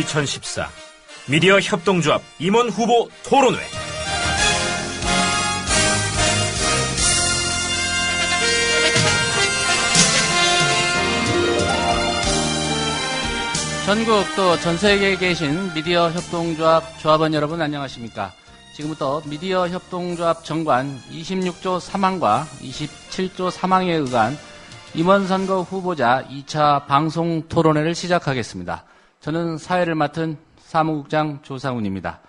2014 미디어 협동조합 임원 후보 토론회. 전국 또 전세계에 계신 미디어 협동조합 조합원 여러분 안녕하십니까? 지금부터 미디어 협동조합 정관 26조 3항과 27조 3항에 의한 임원선거 후보자 2차 방송 토론회를 시작하겠습니다. 저는 사회를 맡은 사무국장 조상훈입니다.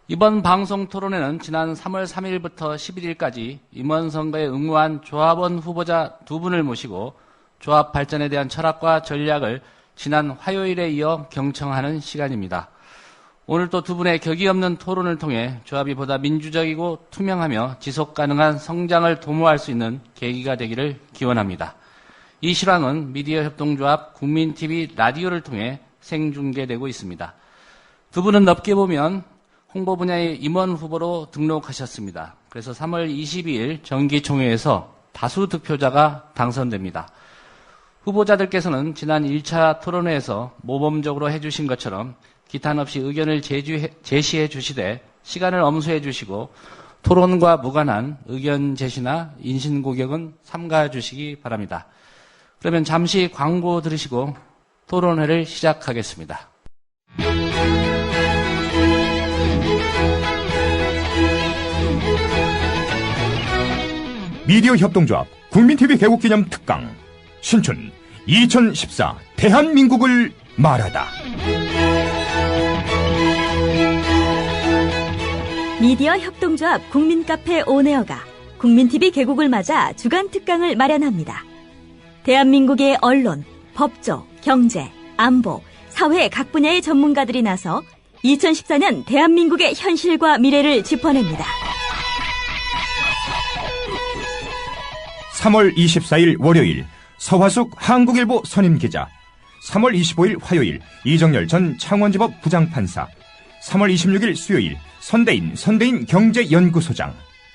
이번 방송 토론회는 지난 3월 3일부터 11일까지 임원선거에 응모한 조합원 후보자 2분을 모시고 조합 발전에 대한 철학과 전략을 지난 화요일에 이어 경청하는 시간입니다. 오늘 또 2분의 격이 없는 토론을 통해 조합이 보다 민주적이고 투명하며 지속가능한 성장을 도모할 수 있는 계기가 되기를 기원합니다. 이 실황은 미디어 협동조합 국민TV 라디오를 통해 생중계되고 있습니다. 2분은 넓게 보면 홍보 분야의 임원 후보로 등록하셨습니다. 그래서 3월 22일 정기총회에서 다수 득표자가 당선됩니다. 후보자들께서는 지난 1차 토론회에서 모범적으로 해주신 것처럼 기탄 없이 의견을 제시해 주시되 시간을 엄수해 주시고 토론과 무관한 의견 제시나 인신고격은 삼가해 주시기 바랍니다. 그러면 잠시 광고 들으시고 토론회를 시작하겠습니다. 미디어 협동조합 국민TV 개국기념 특강 신춘 2014 대한민국을 말하다. 미디어 협동조합 국민카페 온에어가 국민TV 개국을 맞아 주간 특강을 마련합니다. 대한민국의 언론, 법조, 경제, 안보, 사회 각 분야의 전문가들이 나서 2014년 대한민국의 현실과 미래를 짚어냅니다. 3월 24일 월요일 서화숙 한국일보 선임기자, 3월 25일 화요일 이정열 전 창원지법 부장판사, 3월 26일 수요일 선대인 경제연구소장,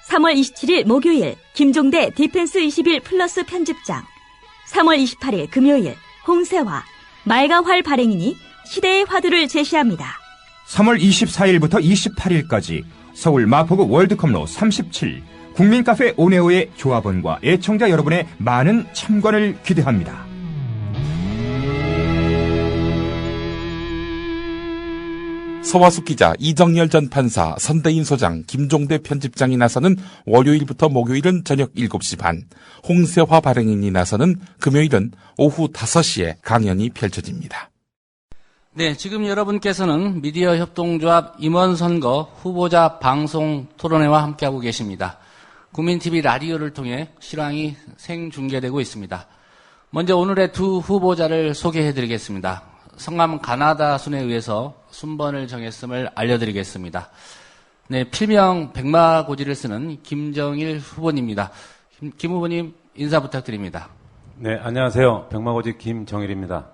3월 27일 목요일 김종대 디펜스 21 플러스 편집장, 3월 28일 금요일 홍세화 말가활 발행인이 시대의 화두를 제시합니다. 3월 24일부터 28일까지 서울 마포구 월드컵로 37 국민카페 온에어의 조합원과 애청자 여러분의 많은 참관을 기대합니다. 서화숙 기자, 이정열 전 판사, 선대인 소장, 김종대 편집장이 나서는 월요일부터 목요일은 저녁 7시 반, 홍세화 발행인이 나서는 금요일은 오후 5시에 강연이 펼쳐집니다. 네, 지금 여러분께서는 미디어 협동조합 임원선거 후보자 방송 토론회와 함께하고 계십니다. 국민TV 라디오를 통해 실황이 생중계되고 있습니다. 먼저 오늘의 2 후보자를 소개해드리겠습니다. 성남 가나다 순에 의해서 순번을 정했음을 알려드리겠습니다. 네, 필명 백마고지를 쓰는 김정일 후보님입니다. 김 후보님 인사 부탁드립니다. 네, 안녕하세요. 백마고지 김정일입니다.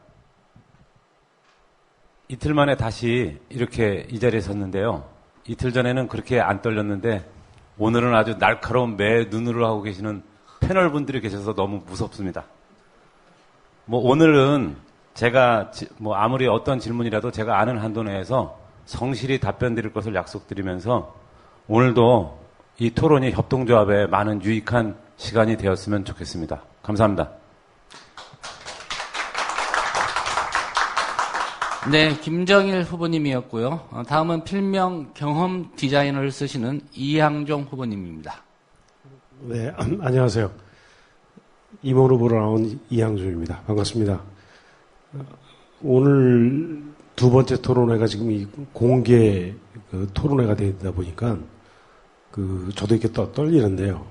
이틀 만에 다시 이렇게 이 자리에 섰는데요. 이틀 전에는 그렇게 안 떨렸는데 오늘은 아주 날카로운 매 눈으로 하고 계시는 패널분들이 계셔서 너무 무섭습니다. 오늘은 제가 아무리 어떤 질문이라도 제가 아는 한도 내에서 성실히 답변 드릴 것을 약속드리면서 오늘도 이 토론이 협동조합에 많은 유익한 시간이 되었으면 좋겠습니다. 감사합니다. 네, 김정일 후보님이었고요. 다음은 필명 경험 디자이너를 쓰시는 이항종 후보님입니다. 네, 안녕하세요. 임원 후보로 나온 이항종입니다. 반갑습니다. 오늘 2번째 토론회가 지금 이 공개 토론회가 되다 보니까 저도 이렇게 떨리는데요.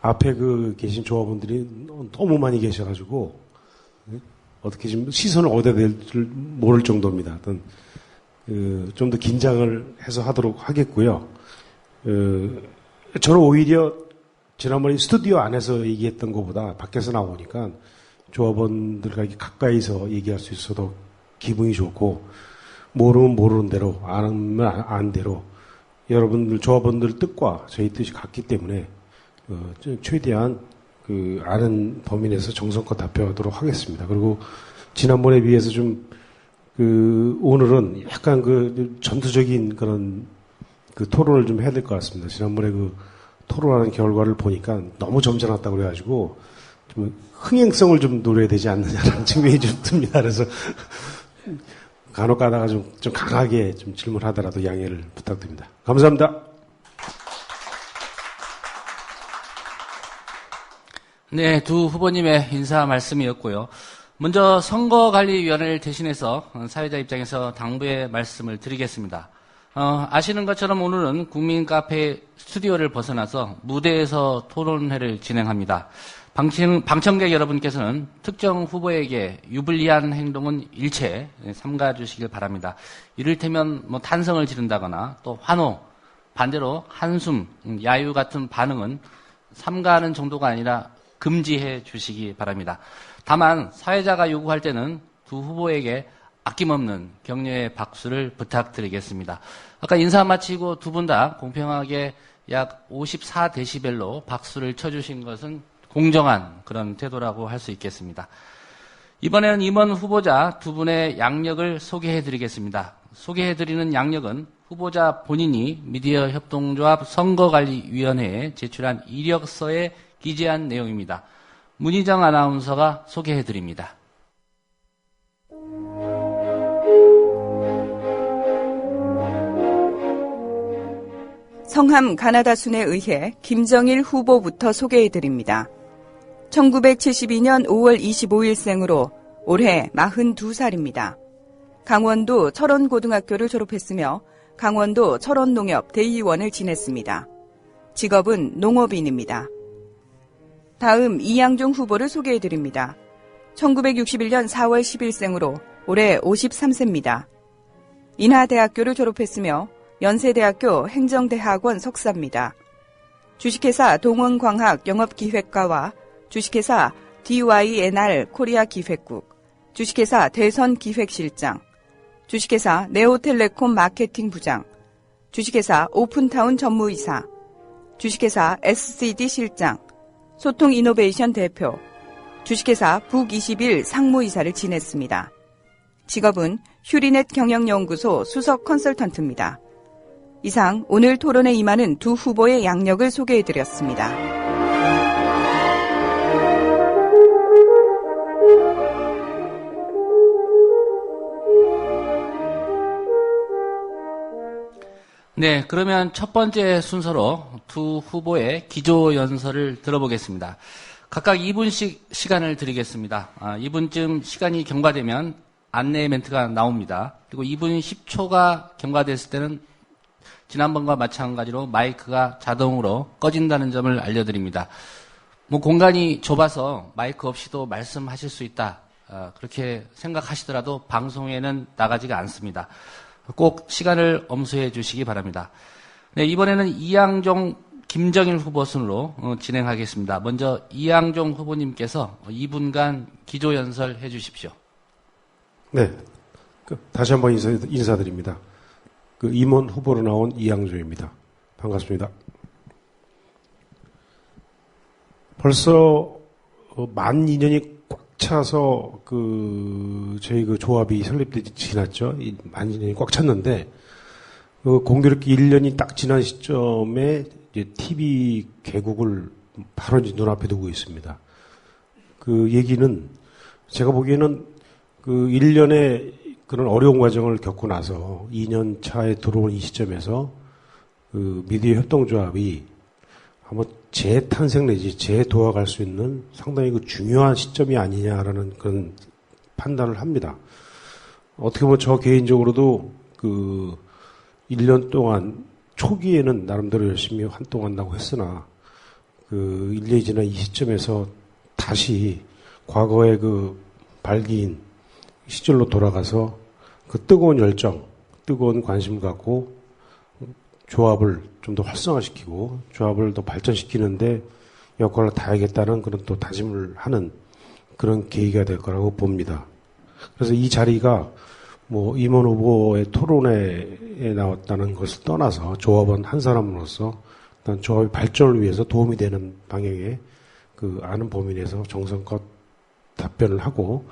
앞에 계신 조합원들이 너무 많이 계셔가지고 어떻게 지금 시선을 어디에 댈지 모를 정도입니다. 좀 더 긴장을 해서 하도록 하겠고요. 저는 오히려 지난번에 스튜디오 안에서 얘기했던 것보다 밖에서 나오니까 조합원들과 가까이서 얘기할 수 있어도 기분이 좋고, 모르면 모르는 대로, 아는 아는 대로 여러분들 조합원들 뜻과 저희 뜻이 같기 때문에 최대한 아는 범위 내에서 정성껏 답변하도록 하겠습니다. 그리고 지난번에 비해서 좀 오늘은 약간 전투적인 그런 토론을 좀 해야 될 것 같습니다. 지난번에 토론하는 결과를 보니까 너무 점잖았다고 그래가지고 좀 흥행성을 좀 노려야 되지 않느냐라는 측면이 좀 듭니다. 그래서 간혹 가다가 좀 강하게 좀 질문하더라도 양해를 부탁드립니다. 감사합니다. 네, 두 후보님의 인사 말씀이었고요. 먼저 선거관리위원회를 대신해서 사회자 입장에서 당부의 말씀을 드리겠습니다. 아시는 것처럼 오늘은 국민카페 스튜디오를 벗어나서 무대에서 토론회를 진행합니다. 방청객 여러분께서는 특정 후보에게 유불리한 행동은 일체 삼가주시길 바랍니다. 이를테면 탄성을 지른다거나 또 환호, 반대로 한숨, 야유 같은 반응은 삼가하는 정도가 아니라 금지해 주시기 바랍니다. 다만 사회자가 요구할 때는 두 후보에게 아낌없는 격려의 박수를 부탁드리겠습니다. 아까 인사 마치고 두 분 다 공평하게 약 54데시벨로 박수를 쳐주신 것은 공정한 그런 태도라고 할 수 있겠습니다. 이번에는 임원 후보자 두 분의 양력을 소개해드리겠습니다. 소개해드리는 양력은 후보자 본인이 미디어 협동조합 선거관리위원회에 제출한 이력서에 기재한 내용입니다. 문희정 아나운서가 소개해드립니다. 성함 가나다순에 의해 김정일 후보부터 소개해드립니다. 1972년 5월 25일생으로 올해 42살입니다. 강원도 철원고등학교를 졸업했으며 강원도 철원농협 대의원을 지냈습니다. 직업은 농업인입니다. 다음 이양종 후보를 소개해드립니다. 1961년 4월 10일생으로 올해 53세입니다. 인하대학교를 졸업했으며 연세대학교 행정대학원 석사입니다. 주식회사 동원광학 영업기획과와 주식회사 DYNR 코리아 기획국, 주식회사 대선기획실장, 주식회사 네오텔레콤 마케팅 부장, 주식회사 오픈타운 전무이사, 주식회사 SCD 실장, 소통이노베이션 대표, 주식회사 북21 상무이사를 지냈습니다. 직업은 휴리넷 경영연구소 수석 컨설턴트입니다. 이상 오늘 토론에 임하는 두 후보의 양력을 소개해드렸습니다. 네, 그러면 첫 번째 순서로 두 후보의 기조연설을 들어보겠습니다. 각각 2분씩 시간을 드리겠습니다. 2분쯤 시간이 경과되면 안내 멘트가 나옵니다. 그리고 2분 10초가 경과됐을 때는 지난번과 마찬가지로 마이크가 자동으로 꺼진다는 점을 알려드립니다. 공간이 좁아서 마이크 없이도 말씀하실 수 있다. 그렇게 생각하시더라도 방송에는 나가지가 않습니다. 꼭 시간을 엄수해 주시기 바랍니다. 네, 이번에는 이양종, 김정일 후보 순으로 진행하겠습니다. 먼저 이양종 후보님께서 2분간 기조연설 해 주십시오. 네, 다시 한번 인사드립니다. 임원 후보로 나온 이양종입니다. 반갑습니다. 벌써 만 2년이 꽉 차서 저희 조합이 설립되지 지났죠. 만 2년이 꽉 찼는데 공교롭게 1년이 딱 지난 시점에 이제 TV 개국을 바로 이제 눈앞에 두고 있습니다. 그 얘기는 제가 보기에는 1년의 그런 어려운 과정을 겪고 나서 2년 차에 들어온 이 시점에서 미디어 협동조합이 한번 재탄생 내지 재도와갈 수 있는 상당히 중요한 시점이 아니냐라는 그런 판단을 합니다. 어떻게 보면 저 개인적으로도 1년 동안 초기에는 나름대로 열심히 활동한다고 했으나 1년이 지난 이 시점에서 다시 과거의 발기인 시절로 돌아가서 뜨거운 열정, 뜨거운 관심 갖고 조합을 좀 더 활성화시키고 조합을 더 발전시키는데 역할을 다하겠다는 그런 또 다짐을 하는 그런 계기가 될 거라고 봅니다. 그래서 이 자리가 임원 후보의 토론회에 나왔다는 것을 떠나서 조합원 한 사람으로서 일단 조합의 발전을 위해서 도움이 되는 방향의 아는 범위 내에서 정성껏 답변을 하고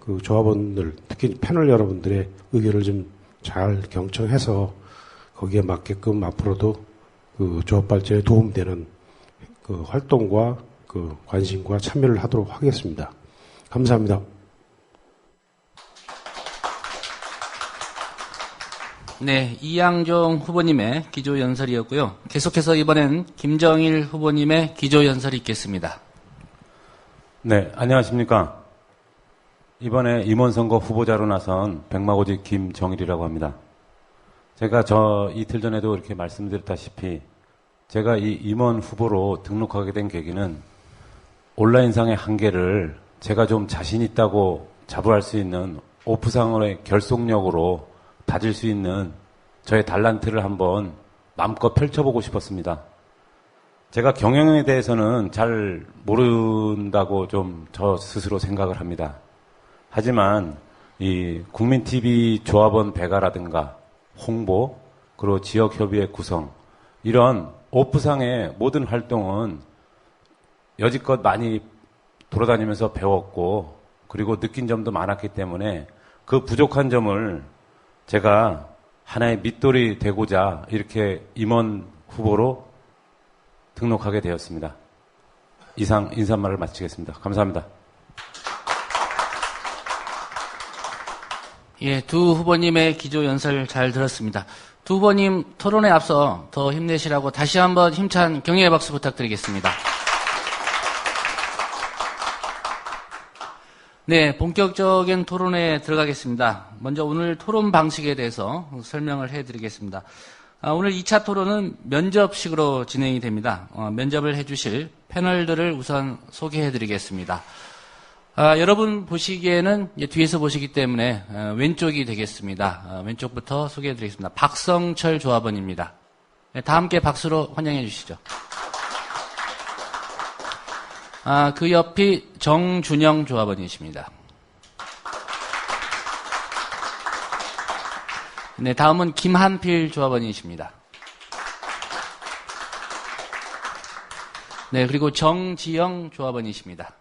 그 조합원들, 특히 패널 여러분들의 의견을 좀 잘 경청해서 거기에 맞게끔 앞으로도 그 조합 발전에 도움되는 그 활동과 그 관심과 참여를 하도록 하겠습니다. 감사합니다. 네, 이양종 후보님의 기조연설이었고요. 계속해서 이번엔 김정일 후보님의 기조연설이 있겠습니다. 네, 안녕하십니까. 이번에 임원선거 후보자로 나선 백마고지 김정일이라고 합니다. 제가 이틀 전에도 이렇게 말씀드렸다시피 제가 이 임원 후보로 등록하게 된 계기는 온라인상의 한계를 제가 좀 자신 있다고 자부할 수 있는 오프상의 결속력으로 다질 수 있는 저의 달란트를 한번 마음껏 펼쳐보고 싶었습니다. 제가 경영에 대해서는 잘 모른다고 좀 저 스스로 생각을 합니다. 하지만 이 국민TV 조합원 배가라든가 홍보, 그리고 지역협의회 구성, 이런 오프상의 모든 활동은 여지껏 많이 돌아다니면서 배웠고, 그리고 느낀 점도 많았기 때문에 그 부족한 점을 제가 하나의 밑돌이 되고자 이렇게 임원 후보로 등록하게 되었습니다. 이상 인사말을 마치겠습니다. 감사합니다. 예, 두 후보님의 기조연설 잘 들었습니다. 두 후보님 토론에 앞서 더 힘내시라고 다시 한번 힘찬 격려의 박수 부탁드리겠습니다. 네, 본격적인 토론에 들어가겠습니다. 먼저 오늘 토론 방식에 대해서 설명을 해드리겠습니다. 오늘 2차 토론은 면접식으로 진행이 됩니다. 면접을 해주실 패널들을 우선 소개해드리겠습니다. 여러분 보시기에는 뒤에서 보시기 때문에 왼쪽이 되겠습니다. 왼쪽부터 소개해드리겠습니다. 박성철 조합원입니다. 네, 다 함께 박수로 환영해 주시죠. 그 옆이 정준영 조합원이십니다. 네, 다음은 김한필 조합원이십니다. 네, 그리고 정지영 조합원이십니다.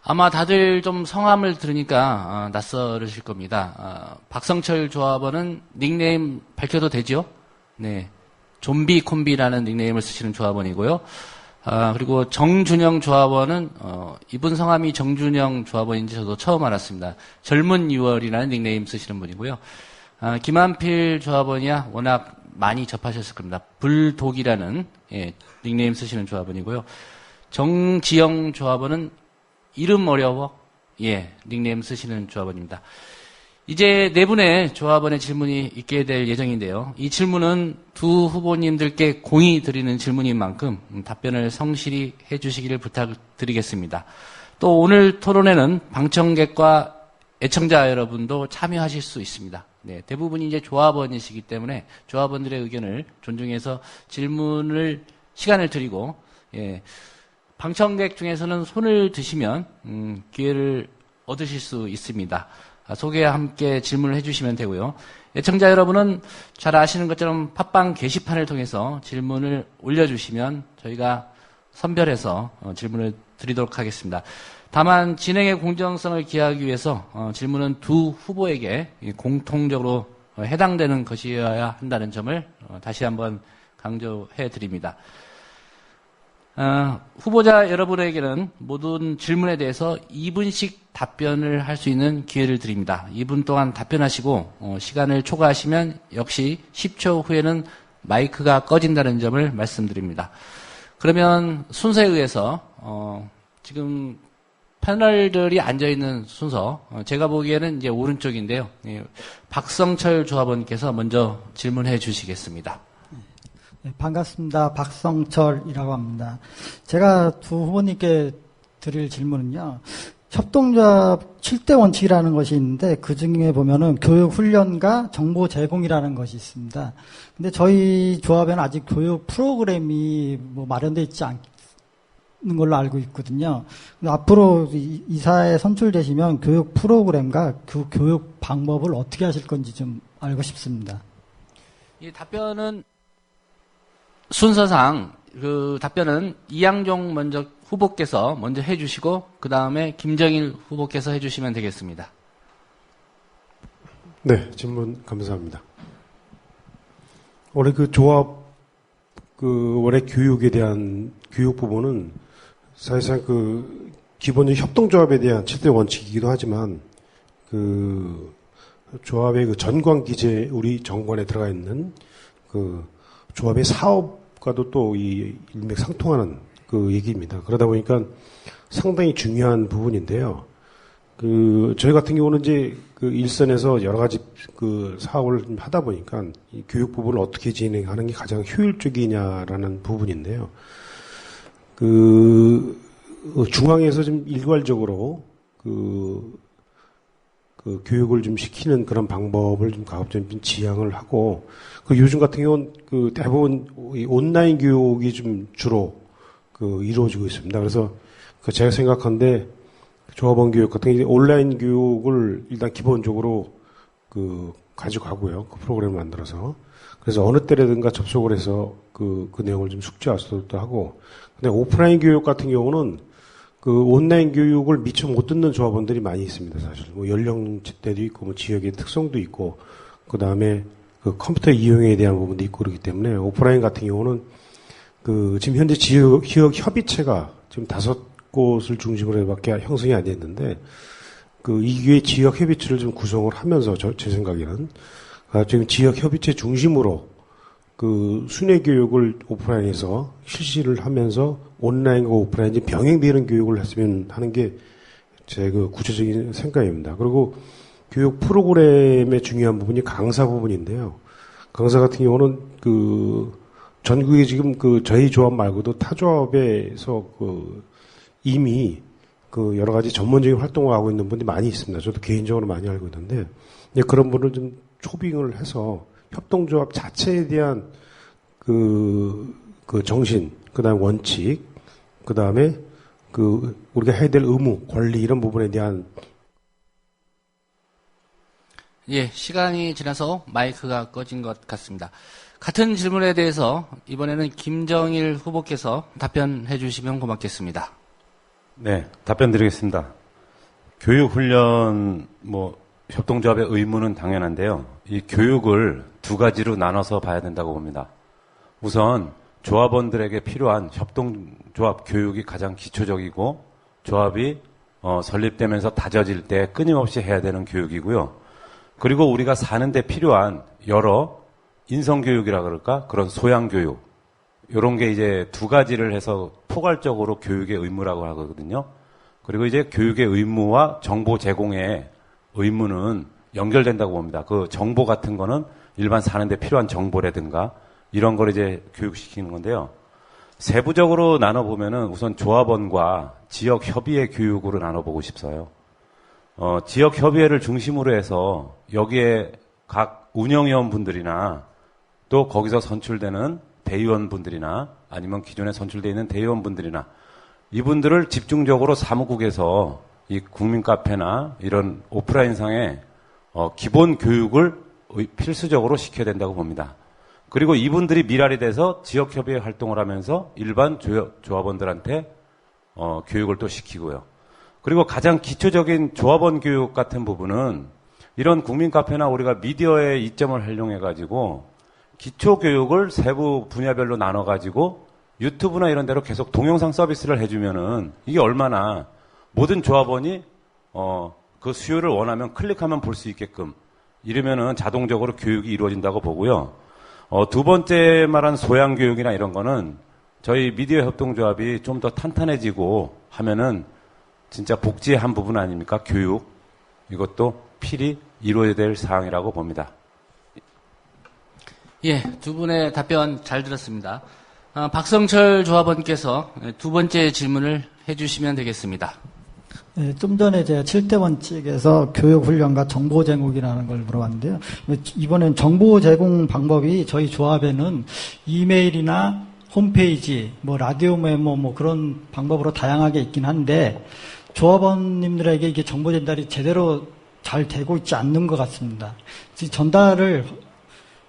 아마 다들 좀 성함을 들으니까 낯설으실 겁니다. 박성철 조합원은 닉네임 밝혀도 되죠? 네, 좀비 콤비라는 닉네임을 쓰시는 조합원이고요. 그리고 정준영 조합원은 이분 성함이 정준영 조합원인지 저도 처음 알았습니다. 젊은 6월이라는 닉네임 쓰시는 분이고요. 김한필 조합원이야 워낙 많이 접하셨을 겁니다. 불독이라는 닉네임 쓰시는 조합원이고요. 정지영 조합원은 이름 어려워 닉네임 쓰시는 조합원입니다. 이제 네 분의 조합원의 질문이 있게 될 예정인데요. 이 질문은 두 후보님들께 공히 드리는 질문인 만큼 답변을 성실히 해주시기를 부탁드리겠습니다. 또 오늘 토론에는 방청객과 애청자 여러분도 참여하실 수 있습니다. 네, 대부분이 이제 조합원이시기 때문에 조합원들의 의견을 존중해서 질문을 시간을 드리고 방청객 중에서는 손을 드시면 기회를 얻으실 수 있습니다. 소개와 함께 질문을 해주시면 되고요. 애청자 여러분은 잘 아시는 것처럼 팟빵 게시판을 통해서 질문을 올려주시면 저희가 선별해서 질문을 드리도록 하겠습니다. 다만 진행의 공정성을 기하기 위해서 질문은 두 후보에게 공통적으로 해당되는 것이어야 한다는 점을 다시 한번 강조해 드립니다. 후보자 여러분에게는 모든 질문에 대해서 2분씩 답변을 할 수 있는 기회를 드립니다. 2분 동안 답변하시고 시간을 초과하시면 역시 10초 후에는 마이크가 꺼진다는 점을 말씀드립니다. 그러면 순서에 의해서 지금 패널들이 앉아있는 순서 제가 보기에는 이제 오른쪽인데요. 박성철 조합원께서 먼저 질문해 주시겠습니다. 네, 반갑습니다. 박성철이라고 합니다. 제가 두 후보님께 드릴 질문은요. 협동조합 7대 원칙이라는 것이 있는데 그 중에 보면은 교육 훈련과 정보 제공이라는 것이 있습니다. 근데 저희 조합에는 아직 교육 프로그램이 마련되어 있지 않는 걸로 알고 있거든요. 근데 앞으로 이사에 선출되시면 교육 프로그램과 그 교육 방법을 어떻게 하실 건지 좀 알고 싶습니다. 이 답변은 순서상 그 답변은 이양종 먼저 후보께서 먼저 해주시고 그 다음에 김정일 후보께서 해주시면 되겠습니다. 네, 질문 감사합니다. 올해 그 조합, 올해 교육에 대한 교육 부분은 사실상 기본적인 협동조합에 대한 7대 원칙이기도 하지만 조합의 전관 기제, 우리 정관에 들어가 있는 조합의 사업과도 또 일맥상통하는 얘기입니다. 그러다 보니까 상당히 중요한 부분인데요. 저희 같은 경우는 이제 일선에서 여러 가지 사업을 좀 하다 보니까 이 교육 부분을 어떻게 진행하는 게 가장 효율적이냐라는 부분인데요. 중앙에서 좀 일괄적으로 교육을 좀 시키는 그런 방법을 좀 가급적 좀 지향을 하고, 요즘 같은 경우는 대부분 온라인 교육이 좀 주로 이루어지고 있습니다. 그래서 제가 생각한데 조합원 교육 같은 경우 온라인 교육을 일단 기본적으로 가져가고요. 그 프로그램을 만들어서. 그래서 어느 때라든가 접속을 해서 그 내용을 좀 숙지할 수도 하고, 근데 오프라인 교육 같은 경우는 온라인 교육을 미처 못 듣는 조합원들이 많이 있습니다, 사실. 연령대도 있고, 지역의 특성도 있고, 그 다음에 컴퓨터 이용에 대한 부분도 있고 그렇기 때문에 오프라인 같은 경우는 지금 현재 지역 협의체가 지금 5곳을 중심으로 해밖에 형성이 안 됐는데, 이게 지역 협의체를 좀 구성을 하면서 제 생각에는 지금 지역 협의체 중심으로 순회 교육을 오프라인에서 실시를 하면서 온라인과 오프라인 병행되는 교육을 했으면 하는 게 제 구체적인 생각입니다. 그리고 교육 프로그램의 중요한 부분이 강사 부분인데요. 강사 같은 경우는 전국에 지금 저희 조합 말고도 타 조합에서 이미 여러 가지 전문적인 활동을 하고 있는 분들이 많이 있습니다. 저도 개인적으로 많이 알고 있는데, 그런 분을 좀 초빙을 해서 협동조합 자체에 대한 정신, 그 다음에 원칙, 그 다음에 우리가 해야 될 의무, 권리, 이런 부분에 대한. 예, 시간이 지나서 마이크가 꺼진 것 같습니다. 같은 질문에 대해서 이번에는 김정일 후보께서 답변해 주시면 고맙겠습니다. 네, 답변 드리겠습니다. 교육훈련, 협동조합의 의무는 당연한데요. 이 교육을 두 가지로 나눠서 봐야 된다고 봅니다. 우선 조합원들에게 필요한 협동조합 교육이 가장 기초적이고, 조합이 설립되면서 다져질 때 끊임없이 해야 되는 교육이고요. 그리고 우리가 사는데 필요한 여러 인성교육이라 그럴까? 그런 소양교육. 요런 게 이제 두 가지를 해서 포괄적으로 교육의 의무라고 하거든요. 그리고 이제 교육의 의무와 정보 제공의 의무는 연결된다고 봅니다. 정보 같은 거는 일반 사는데 필요한 정보라든가 이런 걸 이제 교육시키는 건데요. 세부적으로 나눠보면은 우선 조합원과 지역협의회 교육으로 나눠보고 싶어요. 지역협의회를 중심으로 해서 여기에 각 운영위원분들이나 또 거기서 선출되는 대의원분들이나 아니면 기존에 선출되어 있는 대의원분들이나 이분들을 집중적으로 사무국에서 이 국민카페나 이런 오프라인상의 기본 교육을 필수적으로 시켜야 된다고 봅니다. 그리고 이분들이 미랄이 돼서 지역협의회 활동을 하면서 일반 조합원들한테 교육을 또 시키고요. 그리고 가장 기초적인 조합원 교육 같은 부분은 이런 국민카페나 우리가 미디어의 이점을 활용해가지고 기초교육을 세부 분야별로 나눠가지고 유튜브나 이런 데로 계속 동영상 서비스를 해주면은 이게 얼마나 모든 조합원이 그 수요를 원하면 클릭하면 볼 수 있게끔 이러면은 자동적으로 교육이 이루어진다고 보고요. 두 번째 말한 소양교육이나 이런 거는 저희 미디어 협동조합이 좀 더 탄탄해지고 하면은 진짜 복지의 한 부분 아닙니까? 교육. 이것도 필히 이루어야 될 사항이라고 봅니다. 예, 두 분의 답변 잘 들었습니다. 박성철 조합원께서 두 번째 질문을 해주시면 되겠습니다. 네, 좀 전에 제가 7대 원칙에서 교육훈련과 정보 제공이라는 걸 물어봤는데요. 이번엔 정보 제공 방법이 저희 조합에는 이메일이나 홈페이지, 라디오 메모, 그런 방법으로 다양하게 있긴 한데, 조합원님들에게 이게 정보 전달이 제대로 잘 되고 있지 않는 것 같습니다.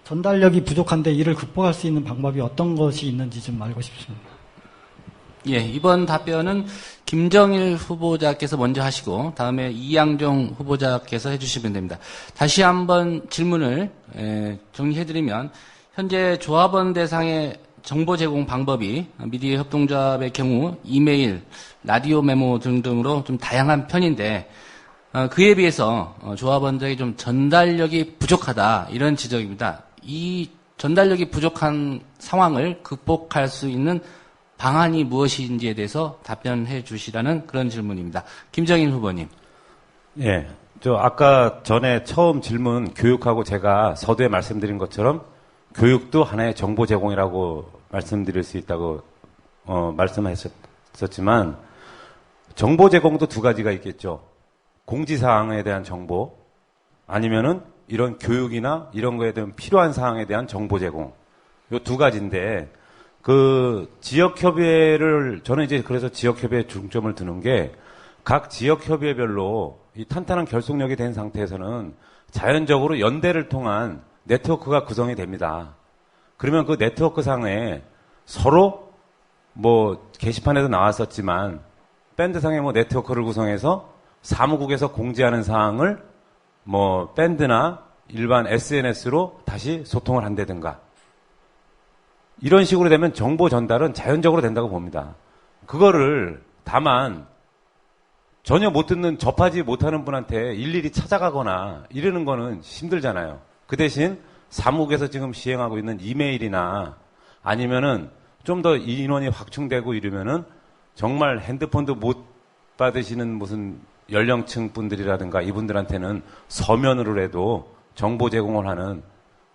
전달력이 부족한데 이를 극복할 수 있는 방법이 어떤 것이 있는지 좀 알고 싶습니다. 예, 이번 답변은 김정일 후보자께서 먼저 하시고 다음에 이양종 후보자께서 해주시면 됩니다. 다시 한번 질문을 정리해드리면 현재 조합원 대상의 정보 제공 방법이 미디어 협동조합의 경우 이메일, 라디오 메모 등등으로 좀 다양한 편인데 그에 비해서 조합원들에게 좀 전달력이 부족하다 이런 지적입니다. 이 전달력이 부족한 상황을 극복할 수 있는 방안이 무엇인지에 대해서 답변해 주시라는 그런 질문입니다. 김정인 후보님. 예. 아까 전에 처음 질문 교육하고 제가 서두에 말씀드린 것처럼 교육도 하나의 정보 제공이라고 말씀드릴 수 있다고 말씀하셨지만 정보 제공도 두 가지가 있겠죠. 공지사항에 대한 정보 아니면은 이런 교육이나 이런 거에 대한 필요한 사항에 대한 정보 제공. 요 두 가지인데 그 지역협의회를 저는 이제 그래서 지역협의회에 중점을 두는 게 각 지역협의회별로 이 탄탄한 결속력이 된 상태에서는 자연적으로 연대를 통한 네트워크가 구성이 됩니다. 그러면 그 네트워크 상에 서로 뭐 게시판에도 나왔었지만 밴드상의 뭐 네트워크를 구성해서 사무국에서 공지하는 사항을 뭐 밴드나 일반 SNS로 다시 소통을 한다든가 이런 식으로 되면 정보 전달은 자연적으로 된다고 봅니다. 그거를 다만 전혀 못 듣는 접하지 못하는 분한테 일일이 찾아가거나 이러는 거는 힘들잖아요. 그 대신 사무국에서 지금 시행하고 있는 이메일이나 아니면은 좀 더 인원이 확충되고 이러면은 정말 핸드폰도 못 받으시는 무슨 연령층 분들이라든가 이분들한테는 서면으로라도 정보 제공을 하는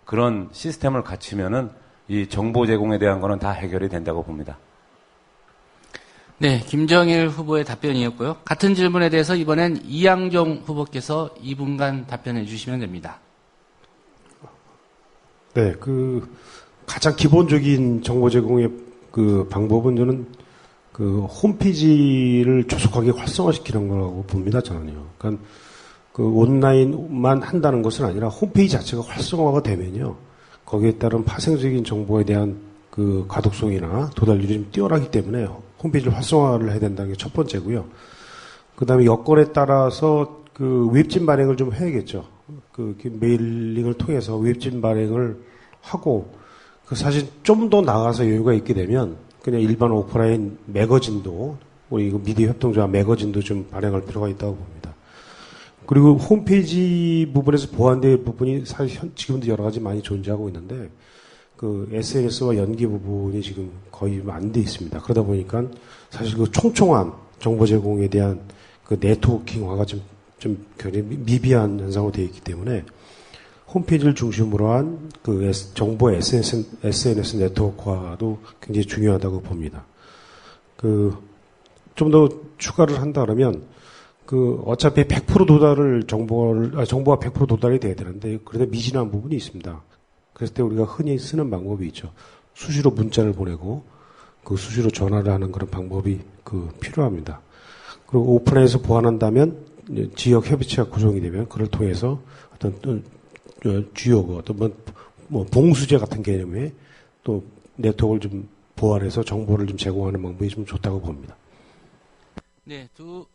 그런 시스템을 갖추면은 이 정보 제공에 대한 거는 다 해결이 된다고 봅니다. 네, 김정일 후보의 답변이었고요. 같은 질문에 대해서 이번엔 이양종 후보께서 2분간 답변해 주시면 됩니다. 네, 가장 기본적인 정보 제공의 방법은 저는 홈페이지를 조속하게 활성화시키는 거라고 봅니다, 저는요. 그러니까 온라인만 한다는 것은 아니라 홈페이지 자체가 활성화가 되면요. 거기에 따른 파생적인 정보에 대한 가독성이나 도달률이 좀 뛰어나기 때문에 홈페이지를 활성화를 해야 된다는 게 첫 번째고요. 그 다음에 여건에 따라서 웹진 발행을 좀 해야겠죠. 메일링을 통해서 웹진 발행을 하고, 사실 좀 더 나가서 여유가 있게 되면 그냥 일반 오프라인 매거진도, 우리 미디어 협동조합 매거진도 좀 발행할 필요가 있다고 봅니다. 그리고 홈페이지 부분에서 보완될 부분이 사실 지금도 여러 가지 많이 존재하고 있는데, SNS와 연계 부분이 지금 거의 안 돼 있습니다. 그러다 보니까 사실 총총한 정보 제공에 대한 네트워킹화가 좀 굉장히 미비한 현상으로 되어 있기 때문에 홈페이지를 중심으로 한 정보 SNS 네트워크화도 굉장히 중요하다고 봅니다. 좀 더 추가를 한다 그러면 어차피 100% 도달을 정보가 100% 도달이 돼야 되는데 그래도 미진한 부분이 있습니다. 그랬을 때 우리가 흔히 쓰는 방법이 있죠. 수시로 문자를 보내고 수시로 전화를 하는 그런 방법이 필요합니다. 그리고 오프라인에서 보완한다면 지역 협의체가 구성이 되면 그를 통해서 어떤 주요 어떤 봉수제 같은 개념의 또 네트워크를 좀 보완해서 정보를 좀 제공하는 방법이 좀 좋다고 봅니다. 네, 두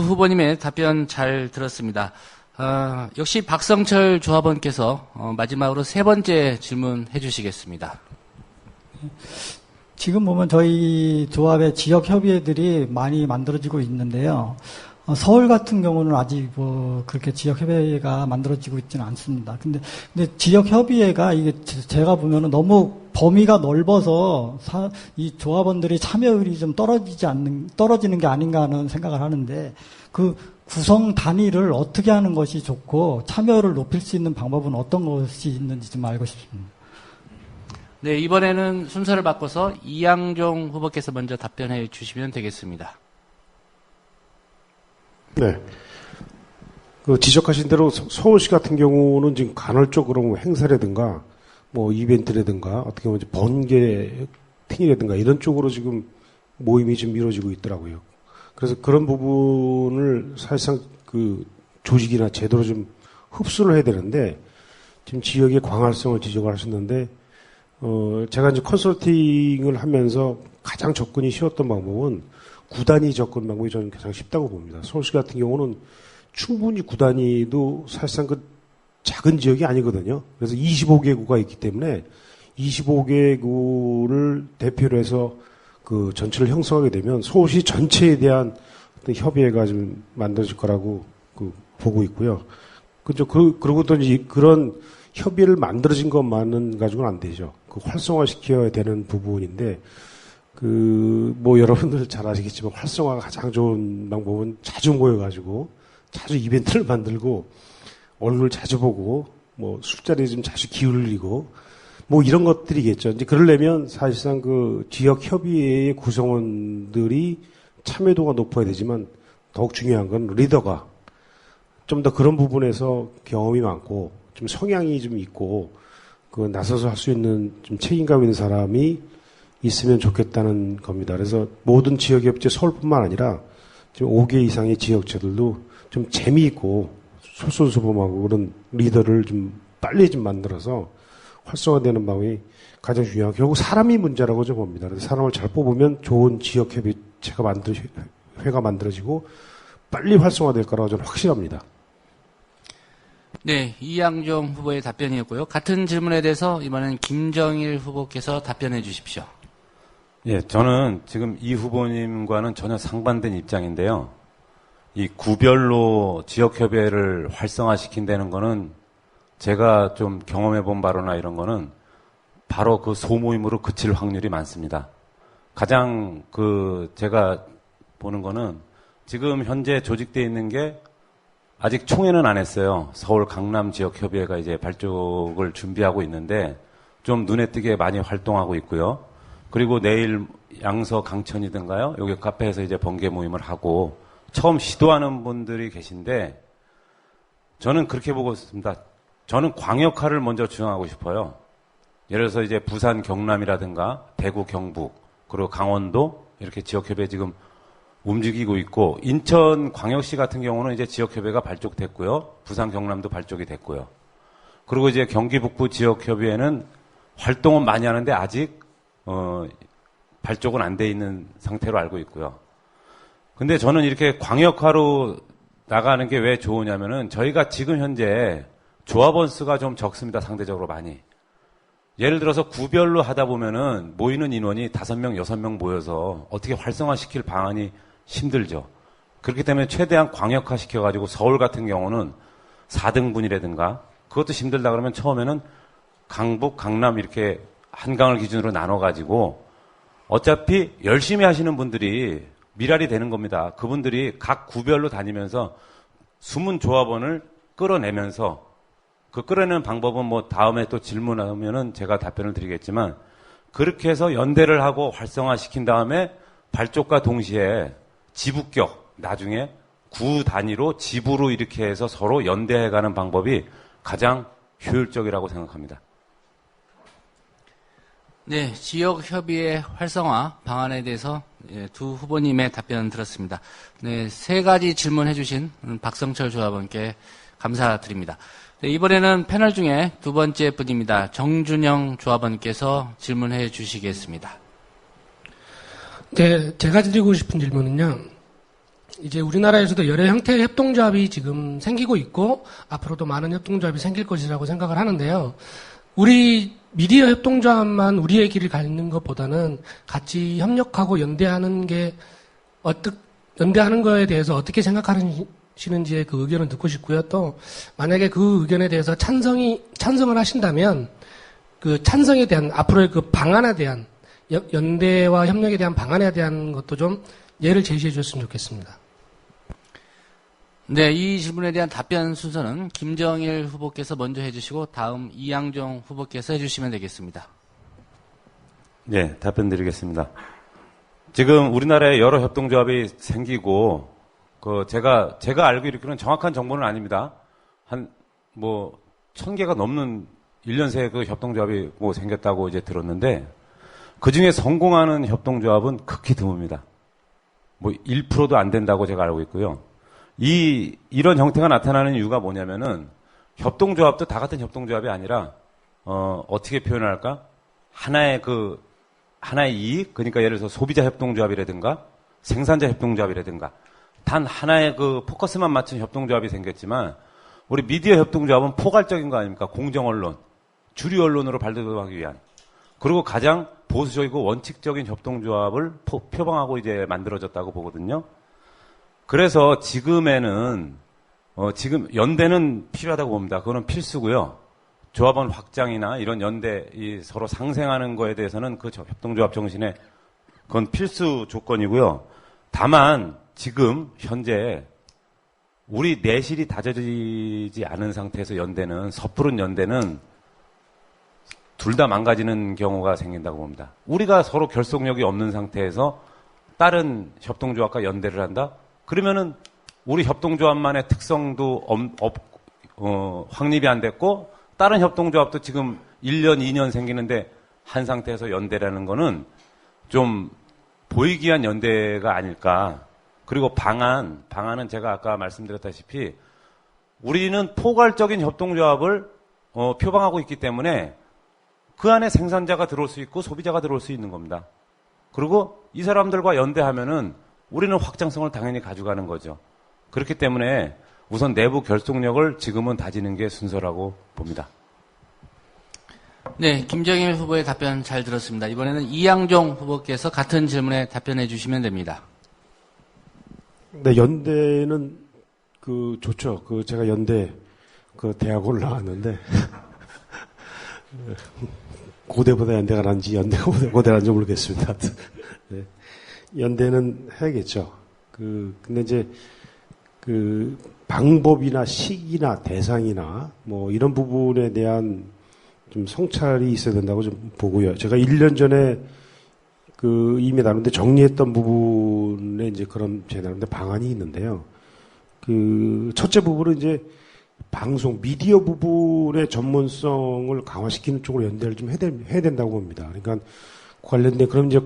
후보님의 답변 잘 들었습니다. 역시 박성철 조합원께서 마지막으로 세 번째 질문해 주시겠습니다. 지금 보면 저희 조합의 지역 협의회들이 많이 만들어지고 있는데요. 서울 같은 경우는 아직 그렇게 지역 협의회가 만들어지고 있지는 않습니다. 근데 지역 협의회가 이게 제가 보면은 너무 범위가 넓어서 이 조합원들이 참여율이 좀 떨어지는 게 아닌가 하는 생각을 하는데 구성 단위를 어떻게 하는 것이 좋고 참여를 높일 수 있는 방법은 어떤 것이 있는지 좀 알고 싶습니다. 네, 이번에는 순서를 바꿔서 이양종 후보께서 먼저 답변해 주시면 되겠습니다. 네. 지적하신 대로 서울시 같은 경우는 지금 간헐적으로 행사라든가 이벤트라든가 어떻게 보면 번개 팅이라든가 이런 쪽으로 지금 모임이 좀 이루어지고 있더라고요. 그래서 그런 부분을 사실상 조직이나 제도로 좀 흡수를 해야 되는데 지금 지역의 광활성을 지적을 하셨는데 제가 이제 컨설팅을 하면서 가장 접근이 쉬웠던 방법은 구단위 접근 방법이 저는 가장 쉽다고 봅니다. 서울시 같은 경우는 충분히 구단위도 사실상 그 작은 지역이 아니거든요. 그래서 25개구가 있기 때문에 25개구를 대표로 해서 그 전체를 형성하게 되면 서울시 전체에 대한 어떤 협의회가 좀 만들어질 거라고 보고 있고요. 그리고 또 이제 그런 협의를 만들어진 것만은 가지고는 안 되죠. 활성화시켜야 되는 부분인데, 여러분들 잘 아시겠지만 활성화가 가장 좋은 방법은 자주 모여가지고, 자주 이벤트를 만들고, 얼굴 자주 보고, 술자리에 좀 자주 기울이고, 이런 것들이겠죠. 이제 그러려면 사실상 지역 협의회의 구성원들이 참여도가 높아야 되지만, 더욱 중요한 건 리더가 좀 더 그런 부분에서 경험이 많고, 좀 성향이 좀 있고, 나서서 할 수 있는 좀 책임감 있는 사람이 있으면 좋겠다는 겁니다. 그래서 모든 지역협재 서울뿐만 아니라 지금 5개 이상의 지역체들도 좀 재미있고 솔선수범하고 그런 리더를 좀 빨리 좀 만들어서 활성화되는 방법이 가장 중요하고 결국 사람이 문제라고 좀 봅니다. 그래서 사람을 잘 뽑으면 좋은 지역협의체가 회가 만들어지고 빨리 활성화될 거라고 저는 확실합니다. 네, 이양종 후보의 답변이었고요. 같은 질문에 대해서 이번엔 김정일 후보께서 답변해 주십시오. 예, 저는 지금 이 후보님과는 전혀 상반된 입장인데요. 이 구별로 지역협의회를 활성화시킨다는 거는 제가 좀 경험해 본 바로나 이런 거는 바로 그 소모임으로 그칠 확률이 많습니다. 가장 제가 보는 거는 지금 현재 조직되어 있는 게 아직 총회는 안 했어요. 서울 강남 지역협의회가 이제 발족을 준비하고 있는데 좀 눈에 띄게 많이 활동하고 있고요. 그리고 내일 양서 강천이든가요? 여기 카페에서 이제 번개 모임을 하고 처음 시도하는 분들이 계신데 저는 그렇게 보고 있습니다. 저는 광역화를 먼저 주장하고 싶어요. 예를 들어서 이제 부산 경남이라든가 대구 경북 그리고 강원도 이렇게 지역협의회 지금 움직이고 있고 인천 광역시 같은 경우는 이제 지역협의회가 발족됐고요. 부산 경남도 발족이 됐고요. 그리고 이제 경기 북부 지역협의회는 활동은 많이 하는데 아직 발족은 안 돼 있는 상태로 알고 있고요. 근데 저는 이렇게 광역화로 나가는 게 왜 좋으냐면은 저희가 지금 현재 조합원 수가 좀 적습니다. 상대적으로 많이. 예를 들어서 구별로 하다 보면은 모이는 인원이 5명, 6명 모여서 어떻게 활성화시킬 방안이 힘들죠. 그렇기 때문에 최대한 광역화 시켜가지고 서울 같은 경우는 4등분이라든가 그것도 힘들다 그러면 처음에는 강북, 강남 이렇게 한강을 기준으로 나눠가지고 어차피 열심히 하시는 분들이 미랄이 되는 겁니다. 그분들이 각 구별로 다니면서 숨은 조합원을 끌어내면서 그 끌어내는 방법은 다음에 또 질문하면은 제가 답변을 드리겠지만 그렇게 해서 연대를 하고 활성화시킨 다음에 발족과 동시에 지부격, 나중에 구 단위로 지부로 이렇게 해서 서로 연대해가는 방법이 가장 효율적이라고 생각합니다. 네, 지역협의회 활성화 방안에 대해서 두 후보님의 답변 들었습니다. 네, 3가지 질문해 주신 박성철 조합원께 감사드립니다. 네, 이번에는 패널 중에 2번째 분입니다. 정준영 조합원께서 질문해 주시겠습니다. 네, 제가 드리고 싶은 질문은요. 이제 우리나라에서도 여러 형태의 협동조합이 지금 생기고 있고 앞으로도 많은 협동조합이 생길 것이라고 생각을 하는데요. 우리 미디어 협동조합만 우리의 길을 가는 것보다는 같이 협력하고 연대하는 거에 대해서 어떻게 생각하시는지의 그 의견을 듣고 싶고요. 또 만약에 그 의견에 대해서 찬성을 하신다면 그 찬성에 대한 앞으로의 그 방안에 대한 연대와 협력에 대한 방안에 대한 것도 좀 예를 제시해 주셨으면 좋겠습니다. 네, 이 질문에 대한 답변 순서는 김정일 후보께서 먼저 해주시고 다음 이양종 후보께서 해주시면 되겠습니다. 네, 답변 드리겠습니다. 지금 우리나라에 여러 협동조합이 생기고 제가 알고 있기로는 정확한 정보는 아닙니다. 한 1000개가 넘는 1년 새에 그 협동조합이 생겼다고 이제 들었는데 그 중에 성공하는 협동조합은 극히 드뭅니다. 1%도 안 된다고 제가 알고 있고요. 이런 형태가 나타나는 이유가 뭐냐면은 협동조합도 다 같은 협동조합이 아니라 어떻게 표현할까? 하나의 하나의 이익, 그러니까 예를 들어서 소비자 협동조합이라든가 생산자 협동조합이라든가 단 하나의 그 포커스만 맞춘 협동조합이 생겼지만 우리 미디어 협동조합은 포괄적인 거 아닙니까? 공정언론, 주류 언론으로 발돋움하기 위한. 그리고 가장 보수적이고 원칙적인 협동조합을 표방하고 이제 만들어졌다고 보거든요. 그래서 지금 연대는 필요하다고 봅니다. 그거는 필수고요. 조합원 확장이나 이런 연대, 서로 상생하는 거에 대해서는 그 협동조합 정신에 그건 필수 조건이고요. 다만 지금 현재 우리 내실이 다져지지 않은 상태에서 연대는, 섣부른 연대는 둘 다 망가지는 경우가 생긴다고 봅니다. 우리가 서로 결속력이 없는 상태에서 다른 협동조합과 연대를 한다? 그러면은 우리 협동조합만의 특성도 확립이 안 됐고 다른 협동조합도 지금 1년, 2년 생기는데 한 상태에서 연대라는 거는 좀 보이기 위한 연대가 아닐까. 그리고 방안은 제가 아까 말씀드렸다시피 우리는 포괄적인 협동조합을 표방하고 있기 때문에 그 안에 생산자가 들어올 수 있고 소비자가 들어올 수 있는 겁니다. 그리고 이 사람들과 연대하면은 우리는 확장성을 당연히 가져가는 거죠. 그렇기 때문에 우선 내부 결속력을 지금은 다지는 게 순서라고 봅니다. 네, 김정일 후보의 답변 잘 들었습니다. 이번에는 이양종 후보께서 같은 질문에 답변해 주시면 됩니다. 네, 연대는 좋죠. 제가 연대 대학원을 나왔는데 고대보다 연대가 난지 연대가 고대가 난지 모르겠습니다. 네. 연대는 해야겠죠. 근데 이제 방법이나 시기나 대상이나 뭐 이런 부분에 대한 좀 성찰이 있어야 된다고 좀 보고요. 제가 1년 전에 이미 나름대로 정리했던 부분에 이제 그런 제 나름대로 방안이 있는데요. 첫째 부분은 이제 방송, 미디어 부분의 전문성을 강화시키는 쪽으로 연대를 좀 해야 된다고 봅니다. 그러니까 관련된, 그럼 이제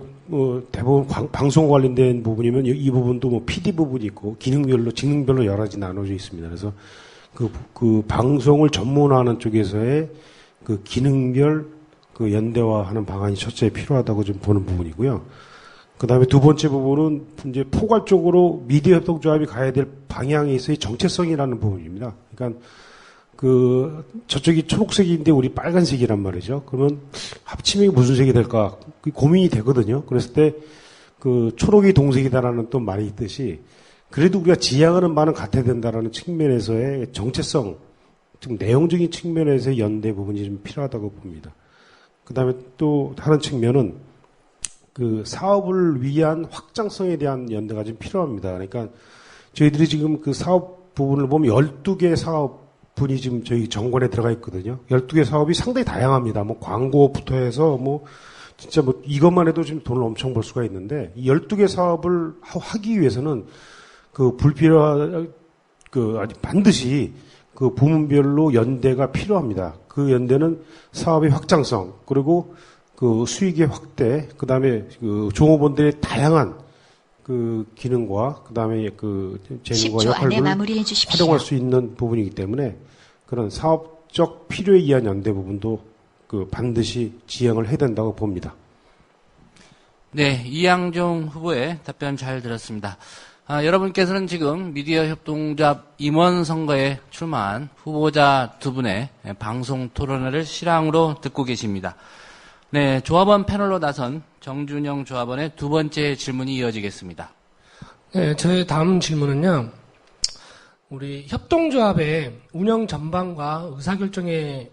대부분 방송 관련된 부분이면 이 부분도 뭐 PD 부분이 있고 직능별로 여러 가지 나눠져 있습니다. 그래서 그 방송을 전문화하는 쪽에서의 기능별 연대화하는 방안이 첫째 필요하다고 좀 보는 부분이고요. 그 다음에 두 번째 부분은 이제 포괄적으로 미디어 협동조합이 가야 될 방향에 있어의 정체성이라는 부분입니다. 그러니까 저쪽이 초록색인데 우리 빨간색이란 말이죠. 그러면 합치면 무슨 색이 될까 고민이 되거든요. 그랬을 때 초록이 동색이다라는 또 말이 있듯이 그래도 우리가 지향하는 바는 같아야 된다라는 측면에서의 정체성, 즉 내용적인 측면에서의 연대 부분이 좀 필요하다고 봅니다. 그 다음에 또 다른 측면은 사업을 위한 확장성에 대한 연대가 좀 필요합니다. 그러니까 저희들이 지금 사업 부분을 보면 12개 사업분이 지금 저희 정권에 들어가 있거든요. 12개 사업이 상당히 다양합니다. 뭐 광고부터 해서 진짜 이것만 해도 지금 돈을 엄청 벌 수가 있는데 이 12개 사업을 하기 위해서는 반드시 부문별로 연대가 필요합니다. 그 연대는 사업의 확장성, 그리고 수익의 확대, 그 다음에 종업원들의 다양한 기능과 그 다음에 재능과 역할을 활용할 수 있는 부분이기 때문에 그런 사업적 필요에 의한 연대 부분도 반드시 지향을 해야 된다고 봅니다. 네, 이양종 후보의 답변 잘 들었습니다. 여러분께서는 지금 미디어 협동조합 임원 선거에 출마한 후보자 두 분의 방송 토론회를 실황으로 듣고 계십니다. 네, 조합원 패널로 나선 정준영 조합원의 두 번째 질문이 이어지겠습니다. 네, 저의 다음 질문은요. 우리 협동조합의 운영 전반과 의사결정에